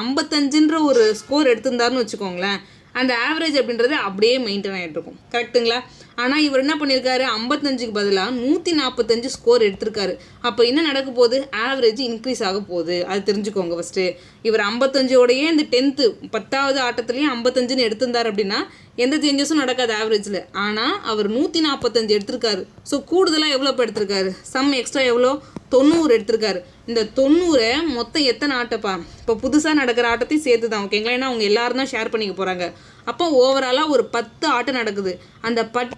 55ன்ற ஒரு ஸ்கோர் எடுத்திருந்தாருன்னு வச்சுக்கோங்களேன், அந்த ஆவரேஜ் அப்படின்றது அப்படியே மெயின்டைன் ஆகிட்டு இருக்கும். கரெக்டுங்களா? ஆனால் இவர் என்ன பண்ணியிருக்காரு, 55க்கு பதிலாக 145 ஸ்கோர் எடுத்திருக்காரு. அப்போ என்ன நடக்க போகுது, ஆவரேஜ் இன்க்ரீஸ் ஆக போகுது. அது தெரிஞ்சுக்கோங்க ஃபஸ்ட்டு. இவர் 55ஓடையே இந்த 10வது ஆட்டத்துலேயும் 55ன்னு எடுத்திருந்தார் அப்படின்னா எந்த சேஞ்சஸும் நடக்காது ஆவரேஜில். ஆனால் அவர் 145 எடுத்திருக்காரு. ஸோ கூடுதலாக எவ்வளோ எடுத்திருக்காரு, சம் எக்ஸ்ட்ரா எவ்வளோ, 90 எடுத்திருக்காரு. இந்த 90 மொத்தம் எத்தனை ஆட்டப்பா, இப்போ புதுசாக நடக்கிற ஆட்டத்தையும் சேர்த்து தான். ஓகேங்களா, ஏன்னா அவங்க எல்லாரும் தான் ஷேர் பண்ணிக்க போகிறாங்க. அப்போ ஓவராலாக ஒரு 10 ஆட்டம் நடக்குது. அந்த 10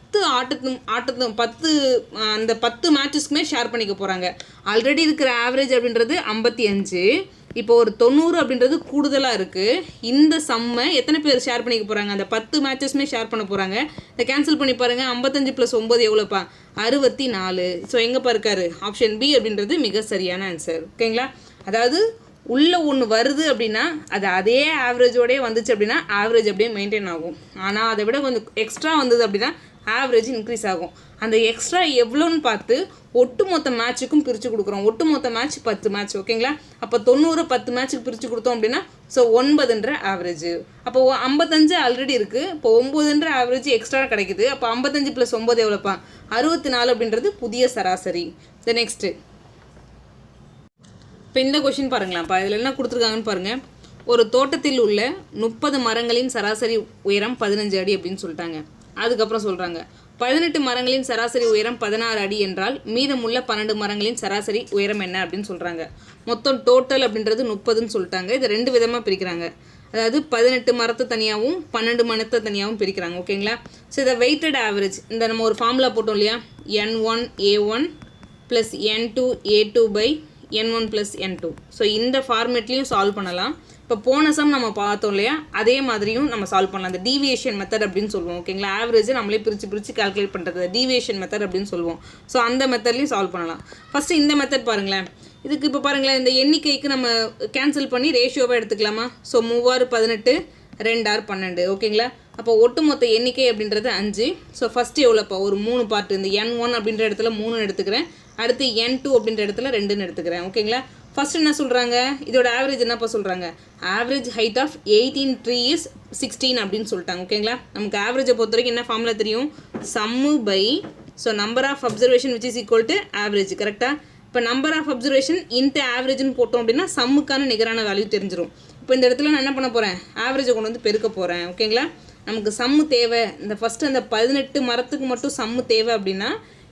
அந்த 10 மேட்சஸ்க்குமே ஷேர் பண்ணிக்க போகிறாங்க. ஆல்ரெடி இருக்கிற ஆவரேஜ் அப்படின்றது 55. இப்போ ஒரு 90 அப்படின்றது கூடுதலாக இருக்குது. இந்த சம்மை எத்தனை பேர் ஷேர் பண்ணிக்க போகிறாங்க, அந்த 10 மேட்சஸ்மே ஷேர் பண்ண போகிறாங்க. இதை கேன்சல் பண்ணி பாருங்கள், 55 + 9 எவ்வளோப்பா, 64. ஸோ எங்கேப்பா இருக்காரு, ஆப்ஷன் பி அப்படின்றது மிக சரியான ஆன்சர். ஓகேங்களா, அதாவது உள்ளே ஒன்று வருது அப்படின்னா அது அதே ஆவரேஜோடய வந்துச்சு அப்படின்னா ஆவரேஜ் அப்படியே மெயின்டைன் ஆகும். ஆனால் அதை விட கொஞ்சம் எக்ஸ்ட்ரா வந்தது அப்படின்னா ஆவரேஜ் இன்க்ரீஸ் ஆகும். அந்த எக்ஸ்ட்ரா எவ்வளோன்னு பார்த்து ஒட்டுமொத்த மேட்ச்சுக்கும் பிரித்து கொடுக்குறோம். ஒட்டுமொத்த மேட்ச் 10 மேட்ச். ஓகேங்களா, அப்போ 90 10 மேட்ச்சுக்கு பிரித்து கொடுத்தோம் அப்படின்னா ஸோ 9ன்ற ஆவரேஜ். அப்போ 55 ஆல்ரெடி இருக்குது, இப்போ 9ன்ற ஆவரேஜ் எக்ஸ்ட்ரா கிடைக்குது. அப்போ 55 + 9 எவ்வளோப்பா, 64 அப்படின்றது புதிய சராசரி. நெக்ஸ்ட்டு இப்போ இந்த கொஷின் பாருங்களாம்ப்பா, இதில் என்ன கொடுத்துருக்காங்கன்னு பாருங்கள். ஒரு தோட்டத்தில் உள்ள 30 மரங்களின் சராசரி உயரம் 15 அடி அப்படின்னு சொல்லிட்டாங்க. அதுக்கப்புறம் சொல்கிறாங்க 18 மரங்களின் சராசரி உயரம் 16 அடி என்றால் மீதமுள்ள 12 மரங்களின் சராசரி உயரம் என்ன அப்படின்னு சொல்கிறாங்க. மொத்தம் டோட்டல் அப்படின்றது 30ன்னு சொல்லிட்டாங்க. இதை 2 விதமாக பிரிக்கிறாங்க. அதாவது 18 மரத்தை தனியாகவும் 12 மரத்தை தனியாகவும் பிரிக்கிறாங்க. ஓகேங்களா, ஸோ இதை வெயிட்டட் ஆவரேஜ், இந்த நம்ம ஒரு ஃபார்முலா போட்டோம் இல்லையா, n1a1 + n2a2 n1 + n2. So இந்த ஃபார்மேட்லேயும் சால்வ் பண்ணலாம். இப்போ போன சம் நம்ம பார்த்தோம் இல்லையா, அதே மாதிரியும் நம்ம சால்வ் பண்ணலாம். அந்த டீவியேஷன் மெத்தட் அப்படின்னு சொல்லுவோம். ஓகேங்களா, ஆவரேஜை நம்மளே பிரித்து கால்குலேட் பண்ணுறது டீவியேஷன் மெத்தட் அப்படின்னு சொல்லுவோம். ஸோ அந்த மெத்தட்லேயும் சால்வ் பண்ணலாம். ஃபஸ்ட்டு இந்த மெத்தட் பாருங்களேன். இதுக்கு இப்போ பாருங்களேன், இந்த எண்ணிக்கைக்கு நம்ம கேன்சல் பண்ணி ரேஷியோவாக எடுத்துக்கலாமா. ஸோ 3 × 18 2 × 12. ஓகேங்களா, அப்போ ஒட்டுமொத்த எண்ணிக்கை அப்படின்றது 5. ஸோ ஃபஸ்ட்டு எவ்வளோப்பா, ஒரு 3 பார்ட். இந்த n1 அப்படின்ற இடத்துல 3 எடுத்துக்கிறேன். அடுத்து n2 அப்படின்ற இடத்துல 2ன்னு எடுத்துக்கிறேன். ஓகேங்களா, ஃபஸ்ட் என்ன சொல்கிறாங்க, இதோட ஆவரேஜ் என்னப்பா சொல்கிறாங்க, ஆவரேஜ் ஹைட் ஆஃப் 18 trees 16 அப்படின்னு சொல்லிட்டாங்க. ஓகேங்களா, நமக்கு ஆவரேஜை பொறுத்த வரைக்கும் என்ன ஃபார்முலா தெரியும், sum by so number of observation which is equal to average. கரெக்டாக, இப்போ நம்பர் ஆஃப் அப்சர்வேஷன் இன்ட்டு ஆவரேஜ்னு போட்டோம் அப்படின்னா சம்முக்கான நிகரான வேல்யூ தெரிஞ்சிடும். இப்போ இந்த இடத்துல நான் என்ன பண்ண போகிறேன், ஆவரேஜை கொண்டு வந்து பெருக்க போகிறேன். ஓகேங்களா, நமக்கு சம்மு தேவை, இந்த ஃபஸ்ட்டு அந்த 18 மரத்துக்கு மட்டும் சம்மு தேவை அப்படின்னா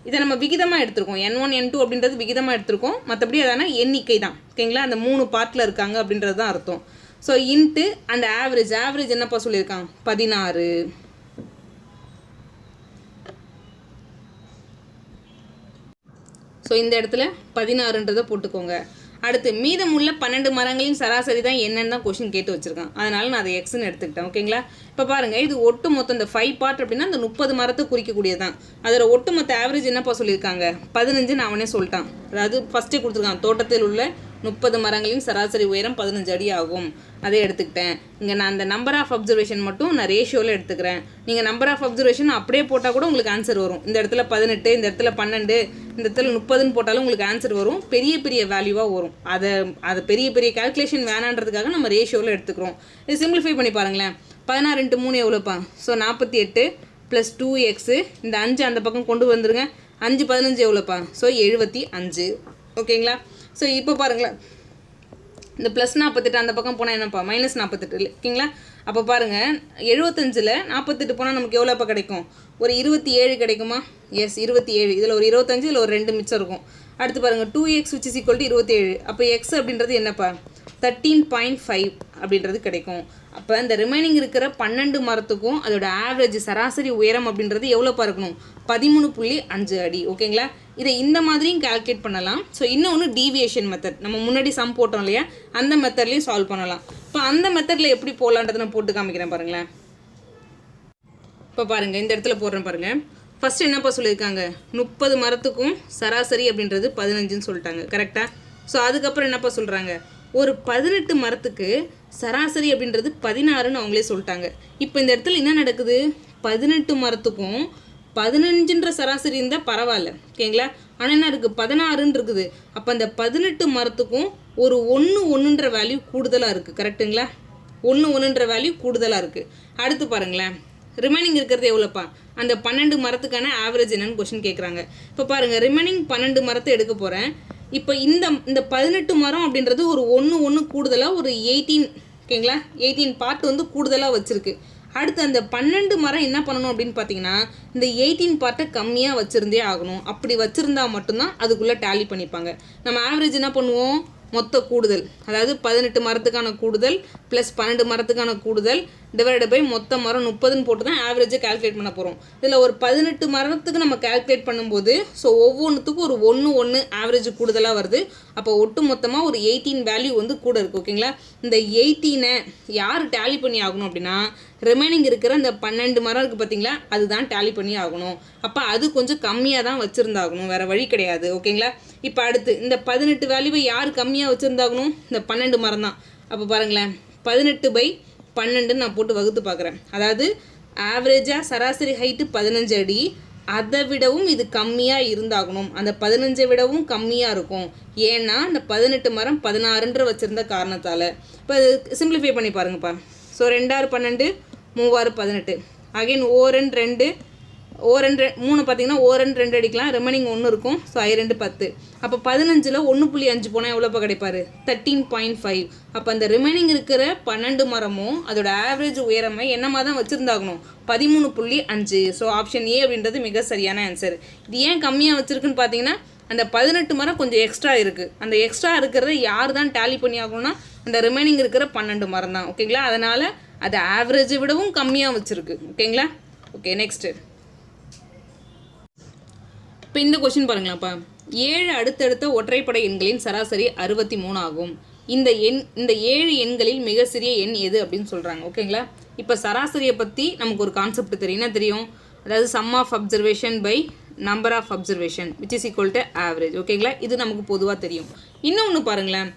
இதை நம்ம விகிதமாக எடுத்துருக்கோம். n1 n2 அப்படின்றது விகிதமாக எடுத்துருக்கோம். மற்றபடி அதான எண்ணிக்கை தான். ஓகேங்களா, அந்த 3 பார்ட்டில் இருக்காங்க அப்படின்றது தான் அர்த்தம். ஸோ இன்ட்டு அந்த ஆவரேஜ் என்னப்பா சொல்லியிருக்காங்க, 16. ஸோ இந்த இடத்துல 16ன்றதை போட்டுக்கோங்க. அடுத்து மீதமுள்ள 12 மரங்களின் சராசரி தான் என்னன்னு தான் கொஸ்டின் கேட்டு வச்சிருக்கான். அதனால நான் அதை எக்ஸ்ன்னு எடுத்துக்கிட்டேன். ஓகேங்களா? இப்போ பாருங்கள், இது ஒட்டு மொத்தம் இந்த 5 பார்ட் அப்படின்னா அந்த 30 மரத்தை குறிக்கக்கூடியது தான். அதோட ஒட்டுமொத்த ஆவரேஜ் என்னப்பா சொல்லியிருக்காங்க? 15 அவனே சொல்லிட்டான். அதாவது ஃபஸ்ட்டே கொடுத்துருக்கான், தோட்டத்தில் உள்ள 30 மரங்களின் சராசரி உயரம் 15 அடி ஆகும். அதை எடுத்துக்கிட்டேன். இங்கே நான் அந்த நம்பர் ஆஃப் அப்சர்வேஷன் மட்டும் நான் ரேஷியோவில் எடுத்துக்கிறேன். நீங்கள் நம்பர் ஆஃப் அப்சர்வேஷன் அப்படியே போட்டால் கூட உங்களுக்கு ஆன்சர் வரும். இந்த இடத்துல 18, இந்த இடத்துல 12, இந்த இடத்துல 30ன்னு போட்டாலும் உங்களுக்கு ஆன்சர் வரும். பெரிய பெரிய வேல்யூவாக வரும். அதை பெரிய பெரிய கால்குலேஷன் வேணான்றதுக்காக நம்ம ரேஷியோவில் எடுத்துக்கிறோம். இது சிம்பிளிஃபை பண்ணி பாருங்களேன். 16 × 3 எவ்வளோப்பா? So 48 + 2x. இந்த 5 அந்த பக்கம் கொண்டு வந்துருங்க. 5 15 எவ்வளோப்பா? ஸோ 75. ஓகேங்களா? ஸோ இப்போ பாருங்களேன், இந்த +48 அந்த பக்கம் போனால் என்னப்பா? -48 ஓகேங்களா? அப்போ பாருங்கள், 75ல் 48 போனால் நமக்கு எவ்வளோப்பா கிடைக்கும்? ஒரு 27 கிடைக்குமா? எஸ், 27. இதில் ஒரு 25, இதில் ஒரு 2 மிச்சம் இருக்கும். அடுத்து பாருங்கள், 2x which is equal to 27. அப்போ x அப்படின்றது என்னப்பா? 13.5 அப்படின்றது கிடைக்கும். அப்போ இந்த ரிமைனிங் இருக்கிற 12 மரத்துக்கும் அதோட ஆவரேஜ் சராசரி உயரம் அப்படின்றது எவ்வளோப்பா இருக்கணும்? 13.5 அடி. ஓகேங்களா? இதை இந்த மாதிரியும் கால்குலேட் பண்ணலாம். ஸோ இன்னொன்று டீவியேஷன் மெத்தட், நம்ம முன்னாடி சம் போட்டோம் இல்லையா, அந்த மெத்தட்லேயும் சால்வ் பண்ணலாம். இப்போ அந்த மெத்தடில் எப்படி போடலான்றதை நான் போட்டு காமிக்கிறேன் பாருங்களேன். இப்போ பாருங்கள், இந்த இடத்துல போடுறேன் பாருங்கள். ஃபஸ்ட்டு என்னப்பா சொல்லியிருக்காங்க? 30 மரத்துக்கும் சராசரி அப்படின்றது 15ன்னு சொல்லிட்டாங்க. கரெக்டாக? ஸோ அதுக்கப்புறம் என்னப்பா சொல்கிறாங்க? ஒரு 18 மரத்துக்கு சராசரி அப்படின்றது 16ன்னு அவங்களே சொல்லிட்டாங்க. இப்போ இந்த இடத்துல என்ன நடக்குது? 18 மரத்துக்கும் 15ன்ற சராசரி இருந்தால் பரவாயில்ல. ஓகேங்களா? ஆனால் என்ன இருக்குது? 16ன்னு இருக்குது. அப்போ அந்த 18 மரத்துக்கும் ஒரு 1 வேல்யூ கூடுதலாக இருக்குது. கரெக்டுங்களா? 1 வேல்யூ கூடுதலாக இருக்குது. அடுத்து பாருங்களேன், ரிமைனிங் இருக்கிறது எவ்வளோப்பா? அந்த 12 மரத்துக்கான ஆவரேஜ் என்னன்னு கொஸ்டின் கேட்குறாங்க. இப்போ பாருங்கள், ரிமைனிங் 12 மரத்தை எடுக்க போகிறேன். இப்போ இந்த 18 மரம் அப்படின்றது ஒரு 1 கூடுதலாக ஒரு 18. ஓகேங்களா? 18 பார்ட் வந்து கூடுதலாக வச்சுருக்கு. அடுத்து அந்த 12 மரம் என்ன பண்ணணும் அப்படின்னு பார்த்தீங்கன்னா, இந்த 18 பார்ட்டை கம்மியாக வச்சுருந்தே ஆகணும். அப்படி வச்சுருந்தா மட்டும்தான் அதுக்குள்ளே டேலி பண்ணிப்பாங்க. நம்ம ஆவரேஜ் என்ன பண்ணுவோம்? மொத்த கூடுதல், அதாவது 18 மரத்துக்கான கூடுதல் ப்ளஸ் 12 மரத்துக்கான கூடுதல் டிவைடட் பை மொத்த மரம் 30ன்னு போட்டு தான் ஆவரேஜை கால்குலேட் பண்ண போகிறோம். இதில் ஒரு 18 மரத்துக்கு நம்ம கால்குலேட் பண்ணும்போது ஸோ ஒவ்வொன்றுத்துக்கும் ஒரு 1 ஆவரேஜ் கூடுதலாக வருது. அப்போ ஒட்டு மொத்தமாக ஒரு 18 வேல்யூ வந்து கூட இருக்குது. ஓகேங்களா? இந்த 18 யார் டேலி பண்ணி ஆகணும் அப்படின்னா, ரிமைனிங் இருக்கிற இந்த 12 மரம் இருக்குது பார்த்தீங்களா, அதுதான் டேலி பண்ணி ஆகணும். அப்போ அது கொஞ்சம் கம்மியாக தான் வச்சுருந்தாகணும், வேறு வழி கிடையாது. ஓகேங்களா? இப்போ அடுத்து இந்த 18 வேல்யூவை யார் கம்மியாக வச்சுருந்தாகணும்? இந்த 12 மரம் தான். அப்போ பாருங்களேன், 18/12 நான் போட்டு வகுத்து பார்க்குறேன். அதாவது ஆவரேஜாக சராசரி ஹைட்டு 15 அடி, அதை விடவும் இது கம்மியாக இருந்தாகணும். அந்த 15 விடவும் கம்மியாக இருக்கும். ஏன்னா இந்த 18 மரம் 16 வச்சுருந்த காரணத்தால். இப்போ அது சிம்பிளிஃபை பண்ணி பாருங்கப்பா. ஸோ 2 12, 3 18. அகைன் O2 2, O2 3 பார்த்தீங்கன்னா O2 2 அடிக்கலாம், ரிமைனிங் 1 இருக்கும். So I2 10. அப்போ 15ல் 1.5 போனால் எவ்வளோப்பா கிடைப்பாரு? 13.5. அப்போ அந்த ரிமைனிங் இருக்கிற 12 மரமும் அதோட ஆவரேஜ் உயரமை என்னமா தான் வச்சுருந்தாகணும்? 13.5. ஸோ ஆப்ஷன் ஏ அப்படின்றது மிக சரியான ஆன்சர். இது ஏன் கம்மியாக வச்சுருக்குன்னு பார்த்தீங்கன்னா, அந்த 18 மரம் கொஞ்சம் எக்ஸ்ட்ரா இருக்குது. அந்த எக்ஸ்ட்ரா இருக்கிறத யார் தான் டேலி பண்ணி ஆகணும்னா, அந்த ரிமைனிங் இருக்கிற 12 மரம் தான். ஓகேங்களா? அதனால் அது ஆவரேஜை விடவும் கம்மியாக வச்சுருக்கு. ஓகேங்களா? Okay, next. இப்போ இந்த கொஸ்டின் பாருங்களாப்பா. 7 அடுத்தடுத்த ஒற்றைப்படை எண்களின் சராசரி 63 ஆகும். இந்த 7 எண்களில் மிக சிறிய எண் எது அப்படின்னு சொல்கிறாங்க. ஓகேங்களா? இப்போ சராசரியை பற்றி நமக்கு ஒரு கான்செப்ட் தெரியும். என்ன தெரியும்? அதாவது sum of observation by number of observation which is equal to average. ஓகேங்களா? இது நமக்கு பொதுவாக தெரியும். இன்னொன்று பாருங்களேன்,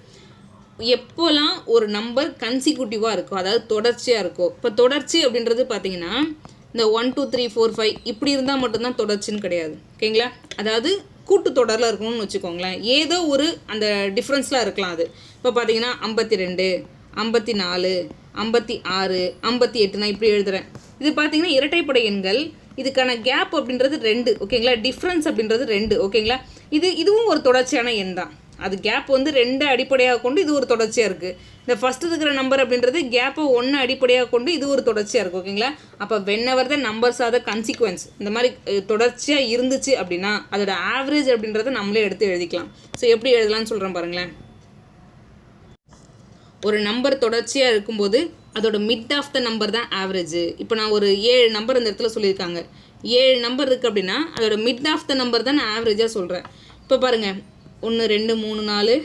எப்போலாம் ஒரு நம்பர் கன்சிக்யூட்டிவாக இருக்கோ, அதாவது தொடர்ச்சியாக இருக்கோ. இப்போ தொடர்ச்சி அப்படின்றது பார்த்தீங்கன்னா, இந்த 1 2 3 4 5 இப்படி இருந்தால் மட்டும்தான் தொடர்ச்சின்னு கிடையாது. ஓகேங்களா? அதாவது கூட்டு தொடரில் இருக்கணும்னு வச்சுக்கோங்களேன். ஏதோ ஒரு அந்த டிஃப்ரென்ஸ்லாம் இருக்கலாம். அது இப்போ பார்த்தீங்கன்னா 52, 54, 56, 58 நான் இப்படி எழுதுகிறேன். இது பார்த்தீங்கன்னா இரட்டைப்படை எண்கள். இதுக்கான கேப் அப்படின்றது 2. ஓகேங்களா? டிஃப்ரென்ஸ் அப்படின்றது 2. ஓகேங்களா? இதுவும் ஒரு தொடர்ச்சியான எண் தான். அது கேப் வந்து 2 அடிப்படையாக கொண்டு இது ஒரு தொடர்ச்சியாக இருக்குது. இந்த ஃபஸ்ட்டு இருக்கிற நம்பர் அப்படின்றது கேப்பை 1 அடிப்படையாக கொண்டு இது ஒரு தொடர்ச்சியாக இருக்குது. ஓகேங்களா? அப்போ whenever the numbers are the consequence, இந்த மாதிரி தொடர்ச்சியாக இருந்துச்சு அப்படின்னா அதோட ஆவரேஜ் அப்படின்றத நம்மளே எடுத்து எழுதிக்கலாம். ஸோ எப்படி எழுதலாம்னு சொல்கிறேன் பாருங்களேன். ஒரு நம்பர் தொடர்ச்சியாக இருக்கும்போது அதோட மிட் ஆஃப் த நம்பர் தான் ஆவரேஜ். இப்போ நான் ஒரு 7 நம்பர் இந்த இடத்துல சொல்லியிருக்காங்க. 7 நம்பர் இருக்குது அப்படின்னா அதோட மிட் ஆஃப் த நம்பர் தான் நான் ஆவரேஜாக சொல்கிறேன். இப்போ பாருங்கள், 1 2 3 4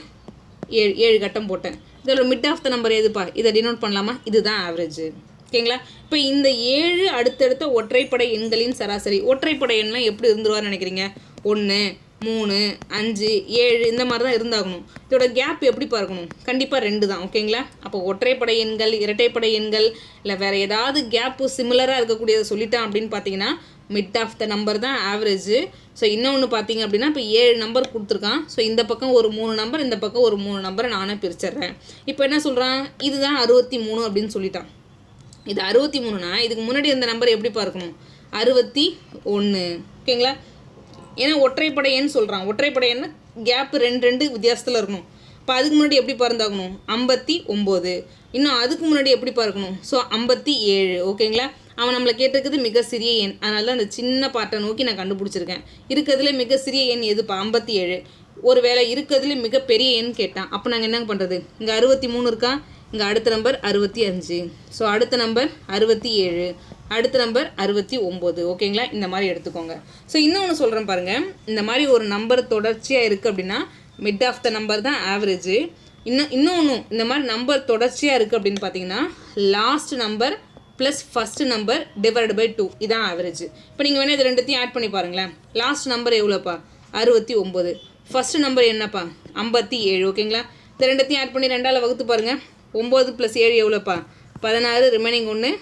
ஏழு கட்டம் போட்டேன். இதோட மிட் ஆஃப் த நம்பர் எதுப்பா, இதை டினோட் பண்ணலாமா, இதுதான் ஆவரேஜ். ஓகேங்களா. இப்போ இந்த 7 அடுத்தடுத்த ஒற்றைப்படை எண்களின் சராசரி. ஒற்றைப்படை எண்ணெலாம் எப்படி இருந்துருவான்னு நினைக்கிறீங்க? 1, 3, 5, 7 இந்த மாதிரி தான் இருந்தாகணும். இதோட கேப் எப்படி பார்க்கணும்? கண்டிப்பாக 2 தான். ஓகேங்களா. அப்போ ஒற்றைப்படை எண்கள், இரட்டைப்படை எண்கள், இல்லை வேறு ஏதாவது கேப்பு சிமிலராக இருக்கக்கூடியதை சொல்லிட்டான் அப்படின்னு பார்த்தீங்கன்னா மிட் ஆஃப் த நம்பர் தான் ஆவரேஜ். ஸோ இன்னொன்று பார்த்தீங்க அப்படின்னா இப்போ 7 நம்பர் கொடுத்துருக்கான். ஸோ இந்த பக்கம் ஒரு 3 நம்பர், இந்த பக்கம் ஒரு 3 நம்பரை நானே பிரிச்சிடுறேன். இப்போ என்ன சொல்கிறான், இதுதான் 63 அப்படின்னு சொல்லிட்டான். இது 63னா இதுக்கு முன்னாடி இந்த நம்பர் எப்படி பார்க்கணும்? 61. ஓகேங்களா. ஏன்னா ஒற்றைப்படை எண் சொல்கிறான். ஒற்றைப்படை எண்ணு கேப்பு 2 வித்தியாசத்தில் இருக்கணும். இப்போ அதுக்கு முன்னாடி எப்படி பார்த்தாகணும்? 59. இன்னும் அதுக்கு முன்னாடி எப்படி பார்க்கணும்? ஸோ 57. ஓகேங்களா. அவன் நம்மளை கேட்டிருக்குது மிக சிறிய எண். அதனால தான் அந்த சின்ன பார்ட்டை நோக்கி நான் கண்டுபிடிச்சிருக்கேன். இருக்கிறதுல மிக சிறிய எண் எதுப்பா? 57. ஒரு வேளை இருக்கிறதுல மிகப்பெரிய எண் கேட்டான். அப்போ நாங்கள் என்ன பண்ணுறது? இங்கே 63 இருக்கா, இங்கே அடுத்த நம்பர் 65. ஸோ அடுத்த நம்பர் 67, அடுத்த நம்பர் 69. ஓகேங்களா. இந்த மாதிரி எடுத்துக்கோங்க. ஸோ இன்னொன்று சொல்கிறேன் பாருங்கள். இந்த மாதிரி ஒரு நம்பர் தொடர்ச்சியாக இருக்குது அப்படின்னா மிட் ஆஃப் த நம்பர் தான் ஆவரேஜ். இன்னொன்று இந்த மாதிரி நம்பர் தொடர்ச்சியாக இருக்குது அப்படின்னு பார்த்தீங்கன்னா last number plus first number divide by 2 இதான் ஆவரேஜ். இப்போ நீங்கள் வேணால் இது ரெண்டுத்தையும் ஆட் பண்ணி பாருங்களேன். லாஸ்ட் நம்பர் எவ்வளோப்பா? 69. ஃபஸ்ட்டு நம்பர் என்னப்பா? 57. ஓகேங்களா. இந்த ரெண்டுத்தையும் ஆட் பண்ணி 2ஆல் வகுத்து பாருங்கள். 9 + 7 எவ்வளோப்பா? 16. ரிமைனிங் 1,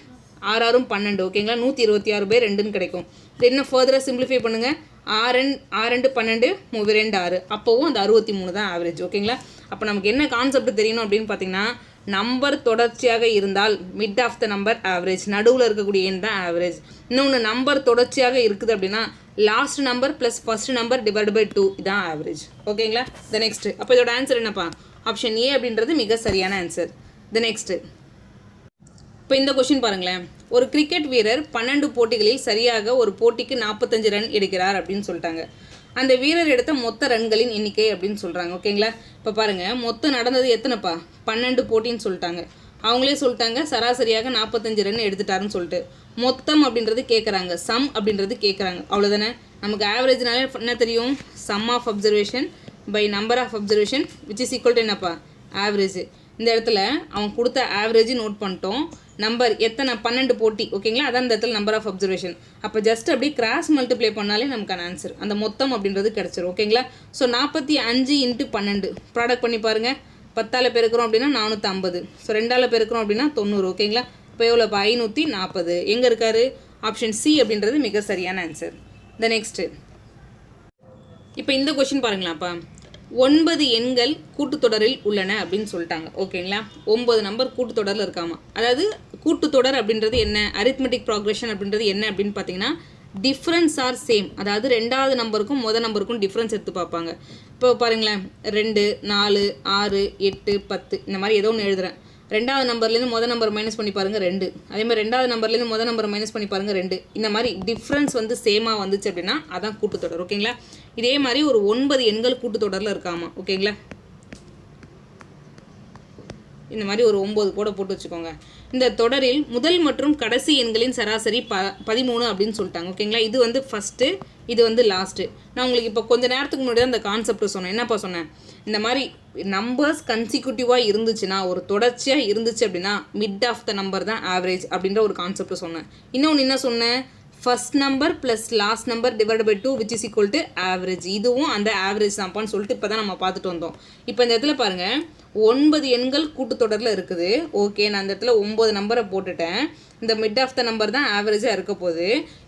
6 12. ஓகேங்களா. 126/2ன்னு கிடைக்கும். இது இன்னும் ஃபர்தராக சிம்பிளிஃபை பண்ணுங்கள். 6 2 12, 3 2 6. அப்போவும் அந்த 63 தான் ஆவரேஜ். ஓகேங்களா. அப்போ நமக்கு என்ன கான்செப்ட் தெரியணும் அப்படின்னு பார்த்தீங்கன்னா நம்பர் தொடர்ச்சியாக இருந்தால் mid of the number average, நடுவில் இருக்கக்கூடிய எண் தான் ஆவரேஜ். இன்னொன்று நம்பர் தொடர்ச்சியாக இருக்குது அப்படின்னா last number plus first number divide by 2 இதான் ஆவரேஜ். ஓகேங்களா. The next. அப்போ இதோட ஆன்சர் என்னப்பா? ஆப்ஷன் ஏ அப்படின்றது மிக சரியான ஆன்சர். The next. இப்போ இந்த கொஷின் பாருங்களேன். ஒரு கிரிக்கெட் வீரர் 12 போட்டிகளில் சரியாக ஒரு போட்டிக்கு 45 ரன் எடுக்கிறார் அப்படின்னு சொல்லிட்டாங்க. அந்த வீரர் எடுத்த மொத்த ரன்களின் எண்ணிக்கை அப்படின்னு சொல்கிறாங்க. ஓகேங்களா. இப்போ பாருங்கள், மொத்தம் நடந்தது எத்தனைப்பா? 12 போட்டின்னு சொல்லிட்டாங்க. அவங்களே சொல்லிட்டாங்க சராசரியாக 45 ரன் எடுத்துட்டாருன்னு சொல்லிட்டு. மொத்தம் அப்படின்றது கேட்குறாங்க, சம் அப்படின்றது கேட்குறாங்க. அவ்வளோதானே. நமக்கு ஆவரேஜ்னாலே என்ன தெரியும்? Sum of observation by number of observation which is equal to என்னப்பா? ஆவரேஜ். இந்த இடத்துல அவன் கொடுத்த ஆவரேஜ் நோட் பண்ணிட்டோம். நம்பர் எத்தனை? 12 போட்டி. ஓகேங்களா. அதான் இந்த இடத்துல நம்பர் ஆஃப் அப்சர்வேஷன். அப்போ ஜஸ்ட் அப்படியே கிராஸ் மல்டிப்ளை பண்ணாலே நமக்கான ஆன்சர் அந்த மொத்தம் அப்படின்றது கிடச்சிரும். ஓகேங்களா. ஸோ 45 × 12 ப்ராடக்ட் பண்ணி பாருங்கள். 10ஆல் பெருக்கிறோம் அப்படின்னா 450. ஸோ 2ஆல் பெருக்கிறோம் அப்படின்னா 90. ஓகேங்களா. இப்போ எவ்வளோப்பா? 540. எங்கே இருக்காரு? ஆப்ஷன் சி அப்படின்றது மிக சரியான ஆன்சர். த நெக்ஸ்ட்டு. இப்போ இந்த கொஷின் பாருங்களாப்பா. 9 எண்கள் கூட்டுத்தொடரில் உள்ளன அப்படின்னு சொல்லிட்டாங்க. ஓகேங்களா. 9 நம்பர் கூட்டுத்தொடரில் இருக்காமா. அதாவது கூட்டுத்தொடர் அப்படின்றது என்ன, அரித்மெட்டிக் ப்ராக்ரெஷன் அப்படின்றது என்ன அப்படின்னு பார்த்தீங்கன்னா டிஃப்ரென்ஸ் ஆர் சேம். அதாவது 2வது நம்பருக்கும் முதல் நம்பருக்கும் டிஃப்ரென்ஸ் எடுத்து பார்ப்பாங்க. இப்போ பாருங்களேன், 2 4 6 8 10 இந்த மாதிரி ஏதோ ஒன்று எழுதுறேன். 2வது நம்பர்லேருந்து முதல் நம்பர் மைனஸ் பண்ணி பாருங்கள் 2. அதே மாதிரி 2வது நம்பர்லேருந்து முதல் நம்பர் மைனஸ் பண்ணி பாருங்கள் 2. இந்த மாதிரி டிஃப்ரென்ஸ் வந்து சேமாக வந்துச்சு அப்படின்னா அதான் கூட்டுத்தொடர். ஓகேங்களா. இதே மாதிரி ஒரு 9 எண்கள் கூட்டுத்தொடரில் இருக்காமா. ஓகேங்களா. இந்த மாதிரி ஒரு 9 கூட போட்டு வச்சுக்கோங்க. இந்த தொடரில் முதல் மற்றும் கடைசி எண்களின் சராசரி 13 அப்படின்னு சொல்லிட்டாங்க. ஓகேங்களா. இது வந்து ஃபஸ்ட்டு, இது வந்து லாஸ்ட்டு. நான் உங்களுக்கு இப்போ கொஞ்சம் நேரத்துக்கு முன்னாடி தான் இந்த கான்செப்ட் சொன்னேன். என்னப்பா சொன்னேன்? இந்த மாதிரி நம்பர்ஸ் கன்சிக்யூட்டிவாக இருந்துச்சுன்னா, ஒரு தொடர்ச்சியாக இருந்துச்சு அப்படின்னா மிட் ஆஃப் த நம்பர் தான் ஆவரேஜ் அப்படின்ற ஒரு கான்செப்ட் சொன்னேன். இன்னொன்று என்ன சொன்னேன்? First number plus last number divide by 2 which is equal to average. இதுவும் அந்த ஆவரேஜ் தான்ப்பான்னு சொல்லிட்டு இப்போ தான் நம்ம பார்த்துட்டு வந்தோம். இப்போ இந்த இடத்துல பாருங்கள், 9 எண்கள் கூட்டுத்தொடரில் இருக்குது. ஓகே, நான் அந்த இடத்துல 9 நம்பரை போட்டுட்டேன். இந்த மிட் ஆஃப் த நம்பர் தான் ஆவரேஜாக இருக்க போகுது.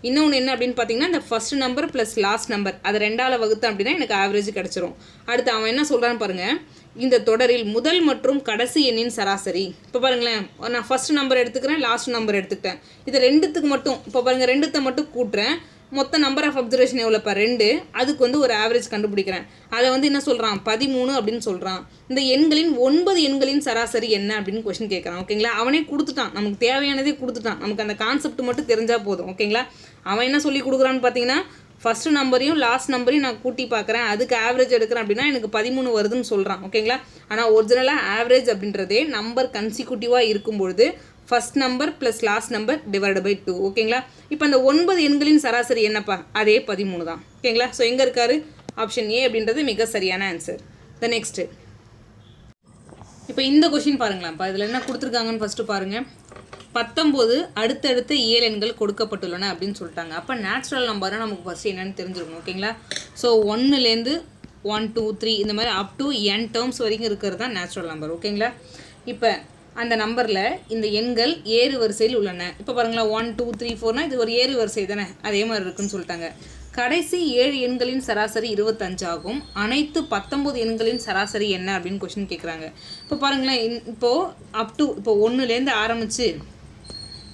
இன்னொன்று என்ன அப்படின்னு பார்த்தீங்கன்னா இந்த first number plus last number அதை 2ஆல் வகுத்தேன் அப்படின்னா எனக்கு ஆவரேஜ் கிடச்சிரும். அடுத்து அவன் என்ன சொல்கிறான்னு பாருங்கள். இந்த தொடரில் முதல் மற்றும் கடைசி எண்ணின் சராசரி. இப்போ பாருங்களேன், நான் ஃபர்ஸ்ட் நம்பர் எடுத்துக்கிறேன், லாஸ்ட் நம்பர் எடுத்துக்கிட்டேன். இது ரெண்டுத்துக்கு மட்டும் இப்போ பாருங்கள், 2த்தை மட்டும் கூட்டுறேன். மொத்த நம்பர் ஆஃப் அப்சர்வேஷன் எவ்வளோப்பா? 2. அதுக்கு வந்து ஒரு ஆவரேஜ் கண்டுபிடிக்கிறேன். அதை வந்து என்ன சொல்கிறான்? 13 அப்படின்னு சொல்கிறான். இந்த எண்களின் 9 எண்களின் சராசரி என்ன அப்படின்னு கொஸ்டின் கேட்குறான். ஓகேங்களா. அவனே கொடுத்துட்டான், நமக்கு தேவையானதே கொடுத்துட்டான். நமக்கு அந்த கான்செப்ட் மட்டும் தெரிஞ்சால் போதும். ஓகேங்களா. அவன் என்ன சொல்லி கொடுக்குறான்னு பார்த்தீங்கன்னா ஃபஸ்ட்டு நம்பரையும் லாஸ்ட் நம்பரையும் நான் கூட்டி பார்க்குறேன், அதுக்கு ஆவரேஜ் எடுக்கிறேன் அப்படின்னா எனக்கு 13 வருதுன்னு சொல்கிறான். ஓகேங்களா. ஆனால் ஒரிஜினலாக ஆவரேஜ் அப்படின்றதே நம்பர் கன்சிக்யூட்டிவாக இருக்கும்பொழுது first number plus last number divide by 2. ஓகேங்களா. இப்போ அந்த 9 எண்களின் சராசரி என்னப்பா? அதே 13 தான். ஓகேங்களா. ஸோ எங்கே இருக்காரு? ஆப்ஷன் ஏ அப்படின்றது மிக சரியான ஆன்சர். த நெக்ஸ்ட்டு. இப்போ இந்த கொஷின் பாருங்களாம்ப்பா, இதில் என்ன கொடுத்துருக்காங்கன்னு ஃபஸ்ட்டு பாருங்கள். 19 அடுத்தடுத்த இயல் எண்கள் கொடுக்கப்பட்டுள்ளன அப்படின்னு சொல்லிட்டாங்க. அப்போ நேச்சுரல் நம்பர்னா நமக்கு ஃபஸ்ட்டு என்னென்னு தெரிஞ்சிருக்கணும். ஓகேங்களா? ஸோ 1லேருந்து 1 2 3 இந்த மாதிரி அப் டு n டேர்ம்ஸ் வரைக்கும் இருக்கிறது தான் நேச்சுரல் நம்பர். ஓகேங்களா? இப்போ அந்த நம்பரில் இந்த எண்கள் ஏறு வரிசையில் உள்ளன. இப்போ பாருங்களா, 1 2 3 4னா இது ஒரு ஏறு வரிசை தானே, அதே மாதிரி இருக்குன்னு சொல்லிட்டாங்க. கடைசி 7 எண்களின் சராசரி 25 ஆகும். அனைத்து 19 எண்களின் சராசரி என்ன அப்படின்னு கொஸ்டின் கேட்குறாங்க. இப்போ பாருங்களேன், இப்போது அப் டு இப்போ 1லேருந்து ஆரம்பித்து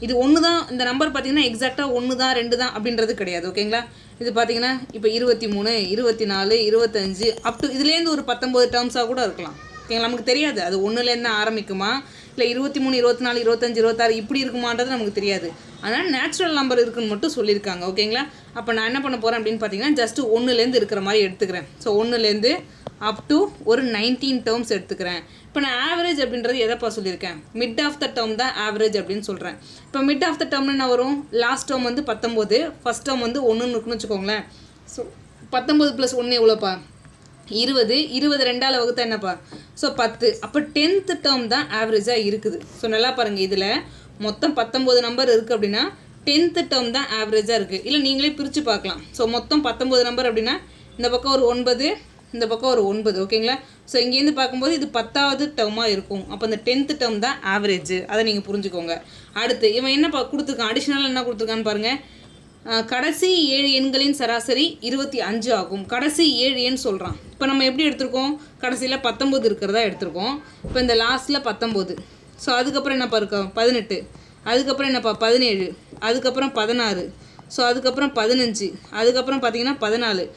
இது 1 தான். இந்த நம்பர் பார்த்தீங்கன்னா எக்ஸாக்டாக 1 தான் 2 தான் அப்படின்றது கிடையாது. ஓகேங்களா? இது பார்த்தீங்கன்னா இப்போ 23 24 25 அப் டு இதுலேருந்து ஒரு 19 டேர்ம்ஸாக கூட இருக்கலாம். ஓகேங்களா? நமக்கு தெரியாது அது 1லேருந்து ஆரம்பிக்குமா இல்லை 23 24 25 26 இப்படி இருக்குமான்றது நமக்கு தெரியாது. அதனால் நேச்சுரல் நம்பர் இருக்குன்னு மட்டும் சொல்லியிருக்காங்க. ஓகேங்களா? அப்போ நான் என்ன பண்ண போகிறேன் அப்படின்னு பார்த்தீங்கன்னா ஜஸ்ட்டு 1லேருந்து இருக்கிற மாதிரி எடுத்துக்கிறேன். ஸோ 1லேருந்து அப் டு ஒரு 19 டேர்ம்ஸ் எடுத்துக்கிறேன். இப்போ நான் ஆவரேஜ் அப்படின்றது எதைப்பா சொல்லியிருக்கேன்? மிட் ஆஃப் த டேர்ம் தான் ஆவரேஜ் அப்படின்னு சொல்கிறேன். இப்போ மிட் ஆஃப் த டேர்ம்னு என்ன வரும்? லாஸ்ட் டேர்ம் வந்து 19, ஃபஸ்ட் டேர்ம் வந்து 1ன்னு இருக்குன்னு வச்சுக்கோங்களேன். ஸோ 19 + 1 எவ்வளோப்பா? 20. 20 2ஆல் வகுத்தா என்னப்பா? ஸோ 10. அப்போ 10th டேர்ம் தான் ஆவரேஜாக இருக்குது. ஸோ நல்லா பாருங்கள், இதில் மொத்தம் 19 நம்பர் இருக்குது அப்படின்னா 10th டேர்ம் தான் ஆவரேஜாக இருக்குது. இல்லை நீங்களே பிரித்து பார்க்கலாம். ஸோ மொத்தம் 19 நம்பர் அப்படின்னா இந்த பக்கம் ஒரு 9, இந்த பக்கம் ஒரு 9. ஓகேங்களா? ஸோ இங்கேருந்து பார்க்கும்போது இது 10வது டேர்மாக இருக்கும். அப்போ இந்த 10th டேர்ம் தான் ஆவரேஜ். அதை நீங்கள் புரிஞ்சுக்கோங்க. அடுத்து இவன் என்ன கொடுத்துருக்கான்? அடிஷ்னலாக என்ன கொடுத்துருக்கான்னு பாருங்கள். கடைசி 7 எண்களின் சராசரி 25 ஆகும். கடைசி 7 எண் சொல்கிறான். இப்போ நம்ம எப்படி எடுத்திருக்கோம்? கடைசியில் 19 இருக்கிறதா எடுத்திருக்கோம். இப்போ இந்த லாஸ்ட்டில் 19. ஸோ அதுக்கப்புறம் என்னப்பா இருக்கோம்? 18. அதுக்கப்புறம் என்னப்பா? 17. அதுக்கப்புறம் 16. ஸோ அதுக்கப்புறம் 15. அதுக்கப்புறம் பார்த்தீங்கன்னா 14.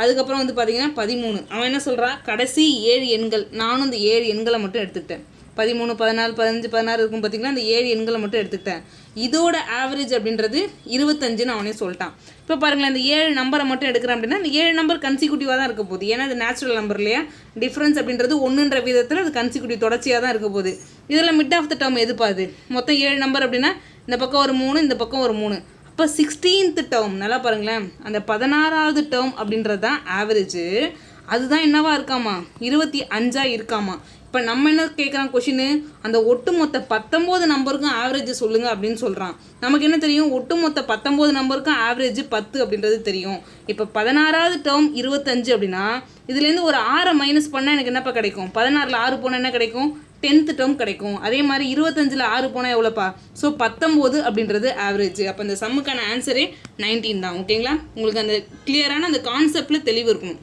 அதுக்கப்புறம் வந்து பார்த்தீங்கன்னா 13. அவன் என்ன சொல்கிறான்? கடைசி 7 எண்கள். நானும் இந்த 7 எண்களை மட்டும் எடுத்துக்கிட்டேன். 13 14 15 16 இருக்கும் பார்த்தீங்கன்னா இந்த 7 எண்களை மட்டும் எடுத்துக்கிட்டேன். இதோட ஆவரேஜ் அப்படின்றது 25ன்னு அவனே சொல்லிட்டான். இப்போ பாருங்களேன், இந்த 7 நம்பரை மட்டும் எடுக்கிறேன் அப்படின்னா இந்த 7 நம்பர் கன்சிக்யூட்டிவாக தான் இருக்க போகுது. ஏன்னா இது நேச்சுரல் நம்பர் இல்லையா? டிஃப்ரென்ஸ் அப்படின்றது 1ன்ற விதத்தில் அது கன்சிக்யூட்டிவ் தொடர்ச்சியாக தான் இருக்க போகுது. இதில் மிட் ஆஃப் த டேர்ம் எதுப்பாது? மொத்தம் 7 நம்பர் அப்படின்னா இந்த பக்கம் ஒரு 3, இந்த பக்கம் ஒரு 3. அப்போ 16th டேர்ம். நல்லா பாருங்களேன், அந்த 16வது டேர்ம் அப்படின்றது தான் ஆவரேஜு. அதுதான் என்னவா இருக்காமா? 25ஆக இருக்காமா. இப்போ நம்ம என்ன கேட்குறான் கொஷினு? அந்த ஒட்டுமொத்த 19 நம்பருக்கும் ஆவரேஜ் சொல்லுங்கள் அப்படின்னு சொல்கிறான். நமக்கு என்ன தெரியும்? ஒட்டுமொத்த 19 நம்பருக்கும் ஆவரேஜ் 10 அப்படின்றது தெரியும். இப்போ 16வது டேர்ம் 25 அப்படின்னா இதுலேருந்து ஒரு 6 மைனஸ் பண்ணால் எனக்கு என்னப்பா கிடைக்கும்? 16ல் 6 போனால் என்ன கிடைக்கும்? 10th டேர்ம் கிடைக்கும். அதே மாதிரி 25ல் 6 போனால் எவ்வளோப்பா? ஸோ 19 அப்படின்றது ஆவரேஜ். அப்போ இந்த சம்முக்கான ஆன்சரே 19 தான். ஓகேங்களா? உங்களுக்கு அந்த கிளியரான அந்த கான்செப்டில் தெளிவு இருக்கணும்.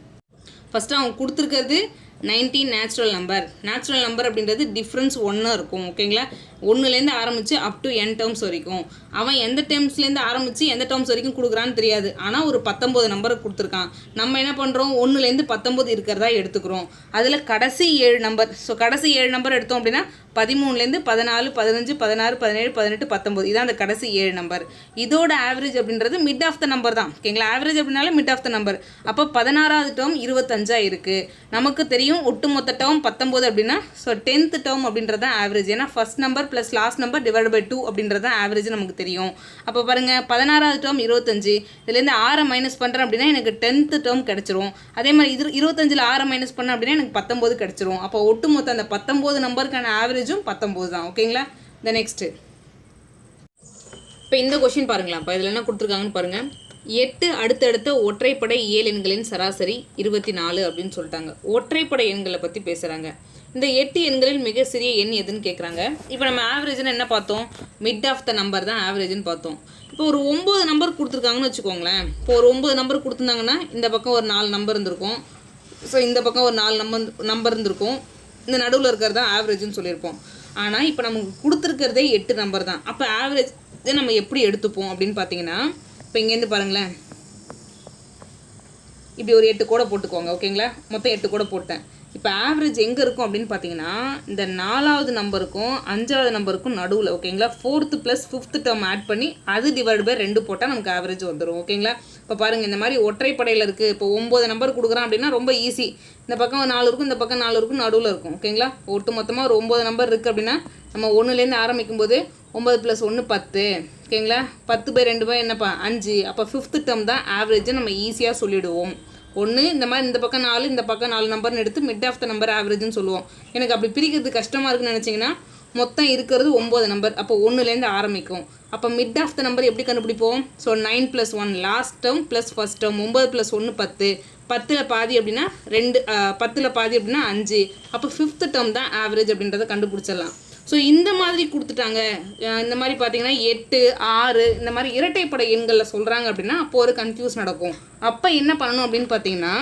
ஃபஸ்ட்டு அவங்க கொடுத்துருக்கிறது 19 நேச்சுரல் நம்பர். நேச்சுரல் நம்பர் அப்படின்றது டிஃப்ரென்ஸ் 1 இருக்கும். ஓகேங்களா? 1லேருந்து ஆரம்பித்து அப் டு n டேர்ம்ஸ் வரைக்கும். அவன் எந்த டேர்ம்ஸ்லேருந்து ஆரம்பித்து எந்த டேர்ம்ஸ் வரைக்கும் கொடுக்குறான்னு தெரியாது. ஆனால் ஒரு 19 நம்பரை கொடுத்துருக்கான். நம்ம என்ன பண்ணுறோம்? 1லேருந்து 19 இருக்கிறதா எடுத்துக்கிறோம். அதில் கடைசி 7 நம்பர். ஸோ கடைசி 7 நம்பர் எடுத்தோம் அப்படின்னா 13லேருந்து 14 15 16 17 18 19 இதான் அந்த கடைசி 7 நம்பர். இதோட ஆவரேஜ் அப்படின்றது மிட் ஆஃப் த நம்பர் தான். ஓகேங்களா? ஆவரேஜ் அப்படின்னாலே மிட் ஆஃப் த நம்பர். அப்போ 16வது டேர்ம் 25ஆக இருக்குது. நமக்கு தெரியும் ஒட்டுமொத்த டேர்ம் 19 அப்படின்னா ஸோ 10th டேர்ம் அப்படின்றது தான் ஆவரேஜ். ஏன்னா first number plus last number divide by 2 அப்படின்றது தான் ஆவரேஜ் நமக்கு தெரியும். அப்போ பாருங்கள், 16வது டேர்ம் 25, இதுலேருந்து 6 மைனஸ் பண்ணுறேன் அப்படின்னா எனக்கு 10th டேர்ம் கிடச்சிரும். அதே மாதிரி இது 25ல் 6 மைனஸ் பண்ணேன் அப்படின்னா எனக்கு 19 கிடச்சிரும். அப்போ ஒட்டுமொத்த அந்த 19 நம்பருக்கான ஆவரேஜும் 19 தான். ஓகேங்களா? இந்த நெக்ஸ்ட்டு இப்போ இந்த கொஷின் பாருங்களா. இப்போ இதில் என்ன கொடுத்துருக்காங்கன்னு பாருங்கள். 8 அடுத்தடுத்த ஒற்றைப்படை இயல் எண்களின் சராசரி 24 அப்படின்னு சொல்லிட்டாங்க. ஒற்றைப்படை எண்களை பற்றி பேசுகிறாங்க. இந்த 8 எண்களில் மிக சிறிய எண் எதுன்னு கேட்குறாங்க. இப்போ நம்ம ஆவரேஜ்னு என்ன பார்த்தோம்? மிட் ஆஃப் த நம்பர் தான் ஆவரேஜ்னு பார்த்தோம். இப்போ ஒரு 9 நம்பர் கொடுத்துருக்காங்கன்னு வச்சுக்கோங்களேன். இப்போ ஒரு 9 நம்பர் கொடுத்துருந்தாங்கன்னா இந்த பக்கம் ஒரு 4 நம்பர் இருந்திருக்கும். ஸோ இந்த பக்கம் ஒரு 4 நம்பர் இருந்திருக்கும். இந்த நடுவில் இருக்கிறது தான் ஆவரேஜ்னு சொல்லியிருப்போம். ஆனால் இப்போ நமக்கு கொடுத்துருக்கிறதே 8 நம்பர் தான். அப்போ ஆவரேஜ் நம்ம எப்படி எடுத்துப்போம் அப்படின்னு பார்த்தீங்கன்னா, இப்போ இங்கேருந்து பாருங்களேன், இப்படி ஒரு 8 கூட போட்டுக்கோங்க. ஓகேங்களா? மொத்தம் 8 கூட போட்டேன். இப்போ ஆவரேஜ் எங்கே இருக்கும் அப்படின்னு பார்த்தீங்கன்னா இந்த 4வது நம்பருக்கும் 5வது நம்பருக்கும் நடுவில். ஓகேங்களா? 4th + 5th டேர்ம் ஆட் பண்ணி அது டிவைட் பை 2 போட்டால் நமக்கு ஆவரேஜ் வந்துடும். ஓகேங்களா? இப்போ பாருங்கள், இந்த மாதிரி ஒற்றைப்படையில் இருக்குது. இப்போ 9 நம்பர் கொடுக்குறான் அப்படின்னா ரொம்ப ஈஸி. இந்த பக்கம் 4 இருக்கும், இந்த பக்கம் 4 இருக்கும், நடுவில் இருக்கும். ஓகேங்களா? ஒட்டு மொத்தமாக ஒரு 9 நம்பர் இருக்குது அப்படின்னா நம்ம 1லேருந்து ஆரம்பிக்கும் போது 9 + 1 10. ஓகேங்களா? 10 பை 2 பை என்னப்பா 5. அப்போ 5th டேர்ம் தான் ஆவரேஜை நம்ம ஈஸியாக சொல்லிவிடுவோம். ஒன்று இந்த மாதிரி இந்த பக்கம் 4 இந்த பக்கம் 4 நம்பர்னு எடுத்து மிட் ஆஃப் த நம்பர் ஆவரேஜ்னு சொல்லுவோம். எனக்கு அப்படி பிரிக்கிறது கஷ்டமாக இருக்குன்னு நினச்சிங்கன்னா மொத்தம் இருக்கிறது 9 நம்பர். அப்போ 1லேருந்து ஆரம்பிக்கும். அப்போ மிட் ஆஃப் த நம்பர் எப்படி கண்டுபிடிப்போம்? So 9 + 1 last term plus first term. 9 + 1 10. 10ல் பாதி அப்படின்னா 2, 10ல் பாதி அப்படின்னா 5. அப்போ 5th டேர்ம் தான் ஆவரேஜ் அப்படின்றத கண்டுபிடிச்சிடலாம். ஸோ இந்த மாதிரி கொடுத்துட்டாங்க. இந்த மாதிரி பார்த்தீங்கன்னா 8, 6 இந்த மாதிரி இரட்டைப்படை எண்களில் சொல்கிறாங்க அப்படின்னா அப்போ ஒரு கன்ஃபியூஸ் நடக்கும். அப்போ என்ன பண்ணணும் அப்படின்னு பார்த்தீங்கன்னா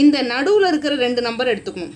இந்த நடுவில் இருக்கிற 2 நம்பர் எடுத்துக்கணும்.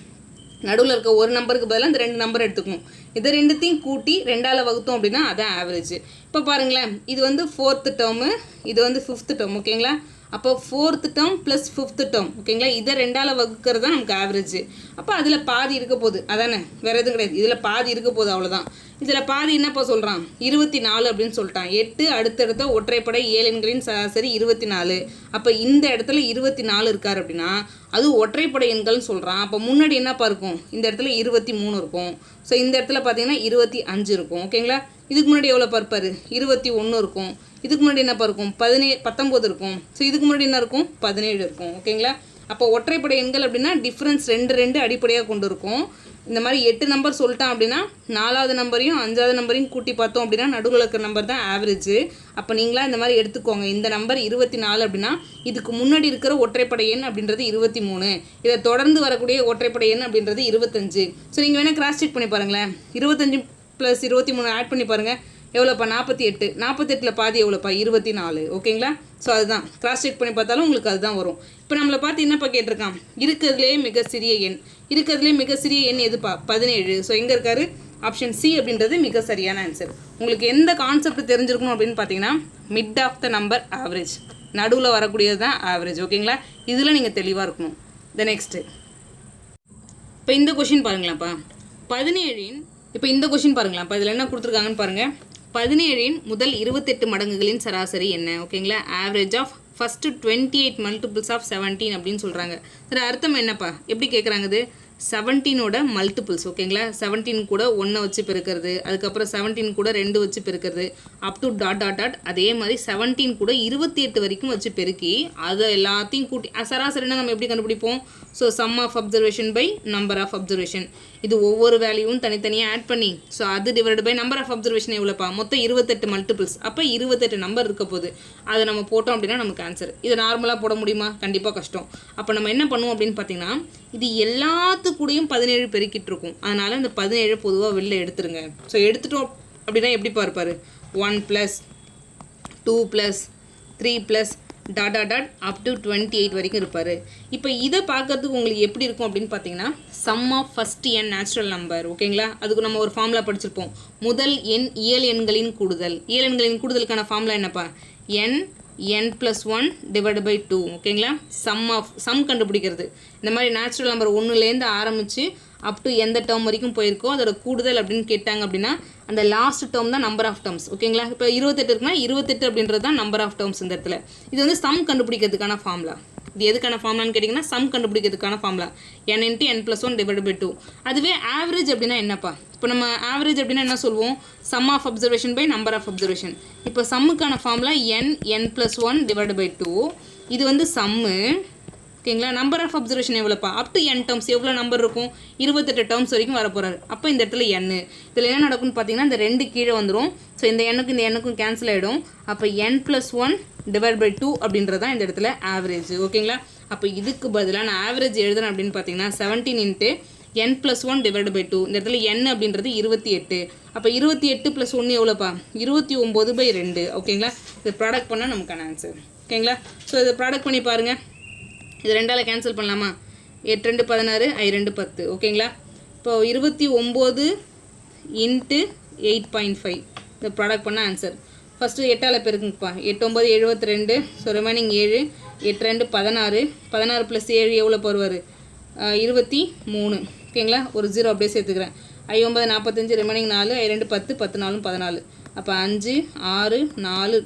நடுவில் இருக்க ஒரு நம்பருக்கு பதிலாக இந்த 2 நம்பர் எடுத்துக்கணும். இதை ரெண்டுத்தையும் கூட்டி 2ஆல் வகுத்தோம் அப்படின்னா அதான் ஆவரேஜ். இப்போ பாருங்களேன், இது வந்து 4th டேர்மு, இது வந்து 5th டேர்ம். ஓகேங்களா? அப்போ 4th term plus 5th term. ஓகேங்களா? இதை 2ஆல் வகுக்கிறது தான் நமக்கு ஆவரேஜ். அப்போ அதில் பாதி இருக்க போகுது, அதானே, வேறு எதுவும் கிடையாது. இதில் பாதி இருக்க போகுது, அவ்வளோதான். இதில் பாதி என்னப்பா சொல்கிறான்? 24 அப்படின்னு சொல்லிட்டான். 8 அடுத்தடுத்த ஒற்றைப்படை 7 எண்களின் சராசரி 24. அப்போ இந்த இடத்துல 24 இருக்கார் அப்படின்னா அது ஒற்றைப்படை எண்கள்னு சொல்கிறான். அப்போ முன்னாடி என்னப்பா இருக்கும்? இந்த இடத்துல 23 இருக்கும். ஸோ இந்த இடத்துல பார்த்தீங்கன்னா 25 இருக்கும். ஓகேங்களா? இதுக்கு முன்னாடி எவ்வளோ பார்ப்பார்? 21 இருக்கும். இதுக்கு முன்னாடி என்னப்பா இருக்கும்? 19 இருக்கும். ஸோ இதுக்கு முன்னாடி என்ன இருக்கும்? 17 இருக்கும். ஓகேங்களா? அப்போ ஒற்றைப்படை எண்கள் அப்படின்னா டிஃப்ரென்ஸ் 2 அடிப்படையாக கொண்டு இருக்கும். இந்த மாதிரி 8 நம்பர் சொல்லிட்டான் அப்படின்னா 4வது நம்பரையும் 5வது நம்பரையும் கூட்டி பார்த்தோம் அப்படின்னா நடுவில் இருக்கிற நம்பர் தான் ஆவரேஜ். அப்போ நீங்களா இந்த மாதிரி எடுத்துக்கோங்க. இந்த நம்பர் 24 அப்படின்னா இதுக்கு முன்னாடி இருக்கிற ஒற்றைப்படை எண் அப்படின்றது 23. இதை தொடர்ந்து வரக்கூடிய ஒற்றைப்படை எண் அப்படின்றது 25. ஸோ நீங்கள் வேணால் கிராஸ் செக் பண்ணி பாருங்களேன். 25 + 23 ஆட் பண்ணி பாருங்கள். எவ்வளோப்பா? 48. 48ல் பாதி எவ்வளோப்பா? 24. ஓகேங்களா? ஸோ அதுதான் கிராஸ் செக் பண்ணி பார்த்தாலும் உங்களுக்கு அதுதான் வரும். இப்போ நம்மளை பார்த்து என்னப்பா கேட்டிருக்கான்? இருக்கிறதுலே மிக சிறிய எண். இருக்கிறதுலே மிக சிறிய எண் எதுப்பா? 17. ஸோ எங்கே இருக்காரு? ஆப்ஷன் சி அப்படின்றது மிக சரியான ஆன்சர். உங்களுக்கு எந்த கான்செப்ட் தெரிஞ்சிருக்கணும் அப்படின்னு பார்த்தீங்கன்னா mid of the number average, நடுவில் வரக்கூடியது தான் ஆவரேஜ். ஓகேங்களா? இதில் நீங்கள் தெளிவாக இருக்கணும். நெக்ஸ்ட்டு இப்போ இந்த கொஷின் பாருங்களாப்பா. 17இன் இப்போ இந்த கொஷின் பாருங்களாப்பா. இதில் என்ன கொடுத்துருக்காங்கன்னு பாருங்கள். 17இன் முதல் 28 மடங்குகளின் சராசரி என்ன? ஓகேங்களா? Average of first 28 multiples of 17 அப்படின்னு சொல்கிறாங்க. சரி, அர்த்தம் என்னப்பா? எப்படி கேட்குறாங்க? இது 17ஓட மல்டிபிள்ஸ். ஓகேங்களா? 17 கூட 1 வச்சு பெருக்கிறது, அதுக்கப்புறம் 17 கூட 2 வச்சு பெருக்கிறது, up to dot dot dot. அதே மாதிரி 17 கூட 28 வரைக்கும் வச்சு பெருக்கி அதை எல்லாத்தையும் கூட்டி சராசரினா நம்ம எப்படி கண்டுபிடிப்போம்? So sum of observation by number of observation. இது ஒவ்வொரு வேல்யூவும் தனித்தனியாக ஆட் பண்ணி ஸோ அது divide by number of observation எவ்வளோப்பா? மொத்தம் 28 மல்டிபிள்ஸ். அப்போ 28 நம்பர் இருக்க போகுது. அதை நம்ம போட்டோம் அப்படின்னா நமக்கு ஆன்சர். இதை நார்மலாக போட முடியுமா? கண்டிப்பாக கஷ்டம். அப்போ நம்ம என்ன பண்ணுவோம் அப்படின்னு பார்த்தீங்கன்னா இது எல்லாத்துக்கூடையும் 17 பெருக்கிட்டு இருக்கும். அதனால் இந்த 17 பொதுவாக வெளில எடுத்துருங்க. ஸோ எடுத்துட்டோம் அப்படின்னா எப்படி பார்ப்பாரு? 1 + 2 + 3 + dot dot dot up to 28 வரைக்கும் இருப்பார். இப்போ இதை பார்க்கறதுக்கு உங்களுக்கு எப்படி இருக்கும் அப்படின்னு பார்த்தீங்கன்னா சம் ஆஃப் ஃபஸ்ட் எண் நேச்சுரல் நம்பர். ஓகேங்களா? அதுக்கு நம்ம ஒரு ஃபார்முலா படிச்சிருப்போம். முதல் எண் இயல் எண்களின் கூடுதல். இயல் எண்களின் கூடுதலுக்கான ஃபார்முலா என்னப்பா? n + 1 / 2. ஓகேங்களா? சம் கண்டுபிடிக்கிறது. இந்த மாதிரி நேச்சுரல் நம்பர் 1லேருந்து ஆரம்பித்து அப் டு எந்த டேர்ம் வரைக்கும் போயிருக்கோ அதோட கூடுதல் அப்படின்னு கேட்டாங்க அப்படின்னா அந்த லாஸ்ட் டேர்ம் தான் நம்பர் ஆஃப் டேர்ம்ஸ். ஓகேங்களா? இப்போ 28 இருக்குன்னா 28 அப்படின்றது தான் நம்பர் ஆஃப் டேர்ம்ஸ் இந்த இடத்துல. இது வந்து சம் கண்டுபிடிக்கிறதுக்கான ஃபார்முலா. இது எதுக்கான ஃபார்முலான்னு கேட்டிங்கன்னா சம் கண்டுபிடிக்கிறதுக்கான ஃபார்முலா n × n + 1 / 2. அதுவே ஆவரேஜ் அப்படின்னா என்னப்பா? இப்போ நம்ம ஆவரேஜ் அப்படின்னா என்ன சொல்லுவோம்? Sum of observation by number of observation. இப்போ சம்முக்கான ஃபார்முலா n + 1 / 2. இது வந்து சம்மு. ஓகேங்களா? நம்பர் ஆஃப் அப்சர்வேஷன் எவ்வளோப்பா? Up to n terms. எவ்வளோ நம்பர் இருக்கும்? 28 டேர்ம்ஸ் வரைக்கும் வரப்போகிறாரு. அப்போ இந்த இடத்துல n. இதில் என்ன நடக்கும்னு பார்த்தீங்கன்னா இந்த 2 கீழே வந்துடும். ஸோ இந்த எண்ணுக்கும் கேன்சல் ஆகிடும். அப்போ n + 1 / 2 அப்படின்றது தான் இந்த இடத்துல ஆவரேஜ். ஓகேங்களா? அப்போ இதுக்கு பதிலாக நான் ஆவரேஜ் எழுதுறேன் அப்படின்னு பார்த்தீங்கன்னா 17 × n + 1 / 2. இந்த இடத்துல n அப்படின்றது 28. அப்போ 28 + 1 எவ்வளோப்பா? 29/2. ஓகேங்களா? இது ப்ராடக்ட் பண்ணால் நமக்கான ஆன்சர். ஓகேங்களா? ஸோ இதை ப்ராடக்ட் பண்ணி பாருங்கள். இது 2ஆல் கேன்சல் பண்ணலாமா? 8 2 16, I 2 10. ஓகேங்களா? இப்போ 29 × 8.5 இந்த ப்ராடக்ட் பண்ண ஆன்சர். ஃபஸ்ட்டு 8ஆல் பெருக்குங்கப்பா. 8 9 72. So remaining 7. 8 2 16. 16 + 7 எவ்வளோ வருவார்? 23. ஓகேங்களா? ஒரு 0 அப்படியே சேர்த்துக்கிறேன். I 9 45, remaining 4. I 2 10. 10 4 14. அப்போ 5 6 4.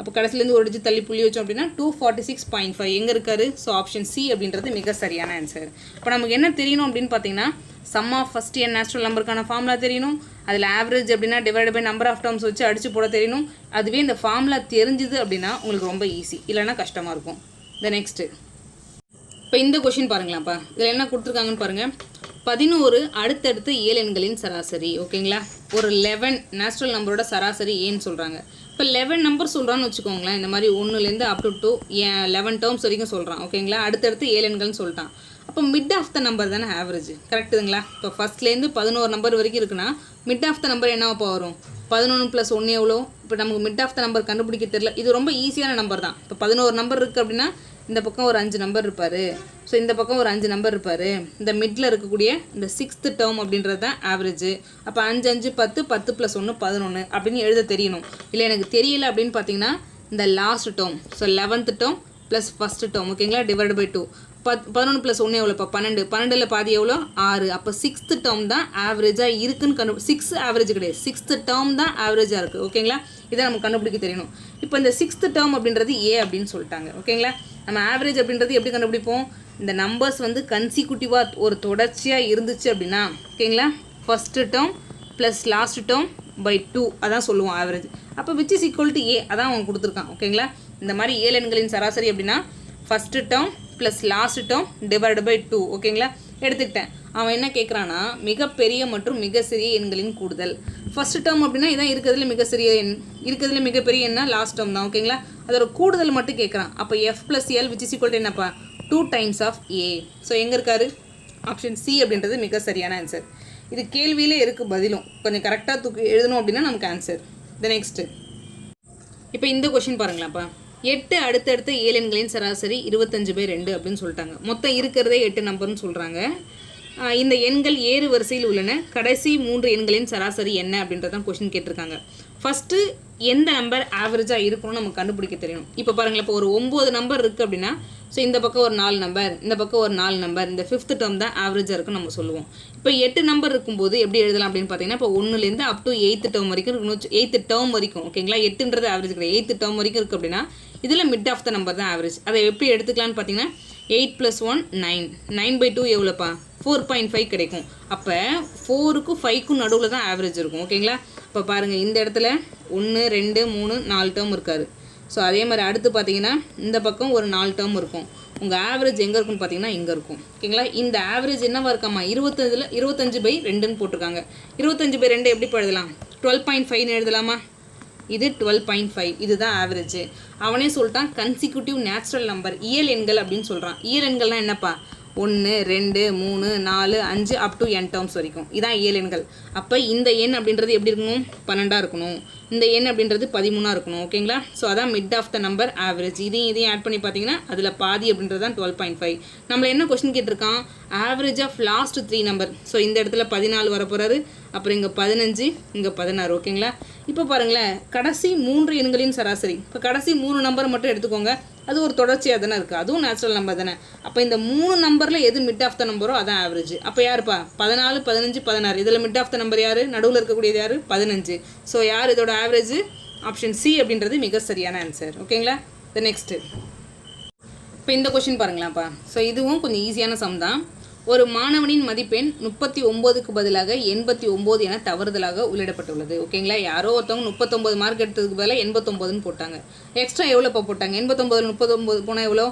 அப்போ கடைசிலேருந்து ஒரு டிஜிட் தள்ளி புள்ளி வச்சோம் அப்படின்னா 246.5 எங்கே இருக்காரு? ஸோ ஆப்ஷன் சி அப்படின்றது மிக சரியான ஆன்சர். இப்போ நமக்கு என்ன தெரியணும் அப்படின்னு பார்த்தீங்கன்னா சம் ஆஃப் ஃபஸ்ட் எண் நேச்சுரல் நம்பருக்கான ஃபார்முலா தெரியணும். அதில் ஆவரேஜ் அப்படின்னா divide by number of terms வச்சு அடித்து போட தெரியணும். அதுவே இந்த ஃபார்முலா தெரிஞ்சுது அப்படின்னா உங்களுக்கு ரொம்ப ஈஸி, இல்லைன்னா கஷ்டமாக இருக்கும். நெக்ஸ்ட்டு இப்போ இந்த கொஷின் பாருங்களாப்பா, இதில் என்ன கொடுத்துருக்காங்கன்னு பாருங்கள். 11 அடுத்தடுத்து இயல் எண்களின் சராசரி. ஓகேங்களா, ஒரு 11 நேச்சுரல் நம்பரோட சராசரி ஏன்னு சொல்கிறாங்க. இப்போ 11 நம்பர் சொல்கிறான்னு வச்சுக்கோங்களேன். இந்த மாதிரி 1லேருந்து அப் டு 11 டேர்ம்ஸ் வரைக்கும் சொல்கிறான். ஓகேங்களா, அடுத்தடுத்து இயல் எண்கள்னு சொல்லிட்டான். அப்போ மிட் ஆஃப் த நம்பர் தானே ஆவரேஜ், கரெக்டுங்களா? இப்போ ஃபஸ்ட்லேருந்து 11 நம்பர் வரைக்கும் இருக்குன்னா மிட் ஆஃப் த நம்பர் என்னவா வரும்? 11 + 1 எவ்வளோ? இப்போ நமக்கு மிட் ஆஃப் த நம்பர் கண்டுபிடிக்க தெரியல. இது ரொம்ப ஈஸியான நம்பர் தான். இப்போ 11 நம்பர் இருக்குது அப்படின்னா இந்த பக்கம் ஒரு 5 நம்பர் இருப்பார். ஸோ இந்த பக்கம் ஒரு 5 நம்பர் இருப்பார். இந்த மிட்டில் இருக்கக்கூடிய இந்த 6th டேர்ம் அப்படின்றது தான் ஆவரேஜ். அப்போ 5 5 10, 10 + 1 11 அப்படின்னு எழுத தெரியணும். இல்லை எனக்கு தெரியல அப்படின்னு பார்த்தீங்கன்னா இந்த last term, so 11th term plus first term, ஓகேங்களா, டிவைட் பை 2. 11 + 1 எவ்வளோப்பா? 12. 12ல் பாதி எவ்வளோ? 6. அப்போ 6th டேர்ம் தான் ஆவரேஜாக இருக்குன்னு 6 ஆவரேஜ் கிடையாது, 6th டேர்ம் தான் ஆவரேஜாக இருக்குது. ஓகேங்களா, இதை நம்ம கண்டுபிடிக்க தெரியணும். இப்போ இந்த 6th டேர்ம் அப்படின்றது ஏ அப்படின்னு சொல்லிட்டாங்க. ஓகேங்களா, நம்ம ஆவரேஜ் அப்படின்றது எப்படி கண்டுபிடிப்போம்? இந்த நம்பர்ஸ் வந்து கன்சிக்யூட்டிவாக ஒரு தொடர்ச்சியாக இருந்துச்சு அப்படின்னா, ஓகேங்களா, first term plus last term by 2 அதான் சொல்லுவோம் ஆவரேஜ். அப்போ which is equal to A, அதான் அவங்க கொடுத்துருக்கான். ஓகேங்களா, இந்த மாதிரி இயல் எண்களின் சராசரி அப்படின்னா first term plus last term divide by 2. ஓகேங்களா, எடுத்துக்கிட்டேன். அவன் என்ன கேட்குறான்னா மிகப்பெரிய மற்றும் மிக சிறிய எண்களின் கூடுதல். ஃபஸ்ட் டேர்ம் அப்படின்னா இதான் இருக்கிறதுல மிக சிறிய எண், இருக்கிறதுல மிகப்பெரிய எண்ணா லாஸ்ட் டேர்ம் தான். ஓகேங்களா, அதோட கூடுதல் மட்டும் கேட்குறான். அப்போ F + L which is equal to என்னப்பா? 2 டைம்ஸ் ஆஃப் A. ஸோ எங்கே இருக்காரு? ஆப்ஷன் சி அப்படின்றது மிக சரியான ஆன்சர். இது கேள்வியிலே இருக்குது பதிலும். கொஞ்சம் கரெக்டாக எழுதணும் அப்படின்னா நமக்கு ஆன்சர். த நெக்ஸ்ட்டு, இப்போ இந்த கொஷின் பாருங்களாப்பா. 8 அடுத்தடுத்த இயல் எண்களின் சராசரி 25/2 அப்படின்னு சொல்லிட்டாங்க. மொத்தம் இருக்கிறதே 8 நம்பர்னு சொல்கிறாங்க. இந்த எண்கள் ஏறு வரிசையில் உள்ளன. கடைசி 3 எண்களின் சராசரி என்ன அப்படின்றதான் கொஷின் கேட்டிருக்காங்க. ஃபஸ்ட்டு எந்த நம்பர் ஆவரேஜாக இருக்கணும்னு நமக்கு கண்டுபிடிக்க தெரியணும். இப்போ பாருங்களேன், இப்போ ஒரு 9 நம்பர் இருக்குது அப்படின்னா ஸோ இந்த பக்கம் ஒரு 4 நம்பர், இந்த பக்கம் ஒரு 4 நம்பர், இந்த 5th டேர்ம் தான் ஆவரேஜாக இருக்குன்னு நம்ம சொல்லுவோம். இப்போ 8 நம்பர் இருக்கும்போது எப்படி எழுதலாம் அப்படின்னு பார்த்தீங்கன்னா, இப்போ 1லேருந்து அப் டு 8th டேர்ம் வரைக்கும் இருக்கணும். 8th டேர்ம் வரைக்கும், ஓகேங்களா, 8ன்றது ஆவரேஜ் கிடையாது, 8th டேர்ம் வரைக்கும் இருக்குது அப்படின்னா இதில் மிட் ஆஃப் த நம்பர் தான் ஆவரேஜ். அதை எப்படி எடுத்துக்கலான்னு பார்த்தீங்கன்னா 8 + 1 9, 9/2 எவ்வளோப்பா? 4.5 கிடைக்கும். அப்போ 4க்கும் 5க்கும் நடுவில் தான் ஆவரேஜ் இருக்கும். ஓகேங்களா, இப்போ பாருங்கள் இந்த இடத்துல 1 2 3 4 டேர்ம் இருக்காரு. ஸோ அதே மாதிரி அடுத்து பார்த்தீங்கன்னா இந்த பக்கம் ஒரு 4 டேர்ம் இருக்கும். உங்கள் ஆவரேஜ் எங்கே இருக்குன்னு பார்த்தீங்கன்னா இங்கே இருக்கும். ஓகேங்களா, இந்த ஆவரேஜ் என்னவா இருக்காமா? 25/2ன்னு போட்டிருக்காங்க. 25/2 எப்படி எழுதலாம்? 12.5ன்னு எழுதலாமா? இது 12.5, இதுதான் ஆவரேஜ். அவனே சொல்லிட்டான் கன்சிக்யூட்டிவ் நேச்சுரல் நம்பர், இயல் எண்கள் அப்படின்னு சொல்கிறான். இயல் எண்கள்னால் என்னப்பா? 1 2 3 4 5 அப் டு n டேர்ம்ஸ் வரைக்கும், இதான் இயல் எண்கள். அப்போ இந்த எண் அப்படின்றது எப்படி இருக்கணும்? 12 இருக்கணும். இந்த எண் அப்படின்றது 13 இருக்கணும். ஓகேங்களா, ஸோ அதான் mid of the number average. இதையும் ஆட் பண்ணி பார்த்தீங்கன்னா அதில் பாதி அப்படின்றது தான் 12.5. நம்மளை என்ன கொஸ்டின் கேட்டிருக்கான்? Average of last 3 number. So இந்த இடத்துல 14 வரப்போகிறாரு, அப்புறம் இங்கே 15, இங்கே 16. ஓகேங்களா, இப்போ பாருங்களேன், கடைசி 3 எண்களின் சராசரி. இப்போ கடைசி 3 நம்பர் மட்டும் எடுத்துக்கோங்க. அது ஒரு தொடர்ச்சியாக தானே இருக்குது, அதுவும் நேச்சுரல் நம்பர் தானே. அப்போ இந்த 3 நம்பரில் எது மிட் ஆஃப் த நம்பரோ அதான் ஆவரேஜ். அப்போ யாருப்பா? 14 15 16, இதில் மிட் ஆஃப் த நம்பர் யார்? நடுவில் இருக்கக்கூடியது யார்? 15. ஸோ யார் இதோட ஆவரேஜ்? ஆப்ஷன் சி அப்படின்றது மிக சரியான ஆன்சர். ஓகேங்களா, த நெக்ஸ்ட்டு, இப்போ இந்த கொஷின் பாருங்களாப்பா. ஸோ இதுவும் கொஞ்சம் ஈஸியான சம் தான். ஒரு மாணவனின் மதிப்பெண் 39க்கு பதிலாக 89 என தவறுதலாக உள்ளிடப்பட்டுள்ளது. ஓகேங்களா, யாரோ ஒருத்தவங்க 39 மார்க் எடுத்ததுக்கு பதிலாக 89ன்னு போட்டாங்க. எக்ஸ்ட்ரா எவ்வளோப்பா போட்டாங்க? 89 39 போனால் எவ்வளோ?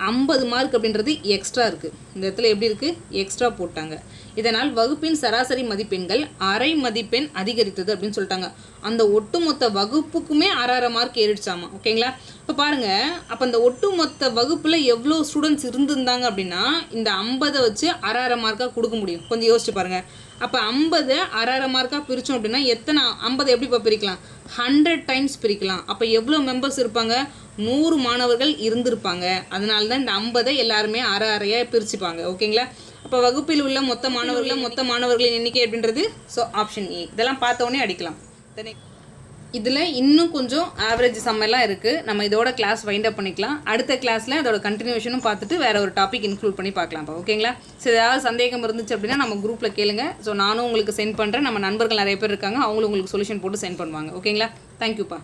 50 மார்க் அப்படின்றது எக்ஸ்ட்ரா இருக்குது. இந்த இடத்துல எப்படி இருக்குது? எக்ஸ்ட்ரா போட்டாங்க. இதனால் வகுப்பின் சராசரி மதிப்பெண்கள் அரை மதிப்பெண் அதிகரித்தது அப்படின்னு சொல்லிட்டாங்க. அந்த ஒட்டுமொத்த வகுப்புக்குமே 6.5 மார்க் ஏறிடுச்சாமா. ஓகேங்களா, இப்போ பாருங்கள், அப்போ அந்த ஒட்டுமொத்த வகுப்பில் எவ்வளோ ஸ்டூடெண்ட்ஸ் இருந்திருந்தாங்க அப்படின்னா இந்த 50 வச்சு 6.5 மார்க்காக கொடுக்க முடியும். கொஞ்சம் யோசிச்சு பாருங்கள். அப்போ 50 6.5 மார்க்காக பிரித்தோம் அப்படின்னா எத்தனை 50 எப்படிப்பா பிரிக்கலாம்? 100 டைம்ஸ் பிரிக்கலாம். அப்போ எவ்வளோ மெம்பர்ஸ் இருப்பாங்க? 100 மாணவர்கள் இருந்திருப்பாங்க. அதனால தான் இந்த 50 எல்லாருமே 6.5 பிரிச்சுப்பாங்க. ஓகேங்களா, அப்போ வகுப்பில் உள்ள மொத்த மாணவர்களின் எண்ணிக்கை அப்படின்றது ஸோ ஆப்ஷன் ஏ. இதெல்லாம் பார்த்தோன்னே அடிக்கலாம். இதில் இன்னும் கொஞ்சம் ஆவரேஜ் சம்மெல்லாம் இருக்குது. நம்ம இதோட கிளாஸ் வைண்ட் அப் பண்ணிக்கலாம். அடுத்த கிளாஸில் அதோட கண்டினியூஷனும் பார்த்துட்டு வேறு ஒரு டாபிக் இன்க்ளூட் பண்ணி பார்க்கலாம்ப்பா. ஓகேங்களா, ஸோ ஏதாவது சந்தேகம் இருந்துச்சு அப்படின்னா நம்ம குரூப்பில் கேளுங்க. ஸோ நானும் உங்களுக்கு சென்ட் பண்ணுறேன். நம்ம நண்பர்கள் நிறைய பேர் இருக்காங்க, அவங்களும் உங்களுக்கு சொல்யூஷன் போட்டு சென்ட் பண்ணுவாங்க. ஓகேங்களா, தேங்க்யூப்பா.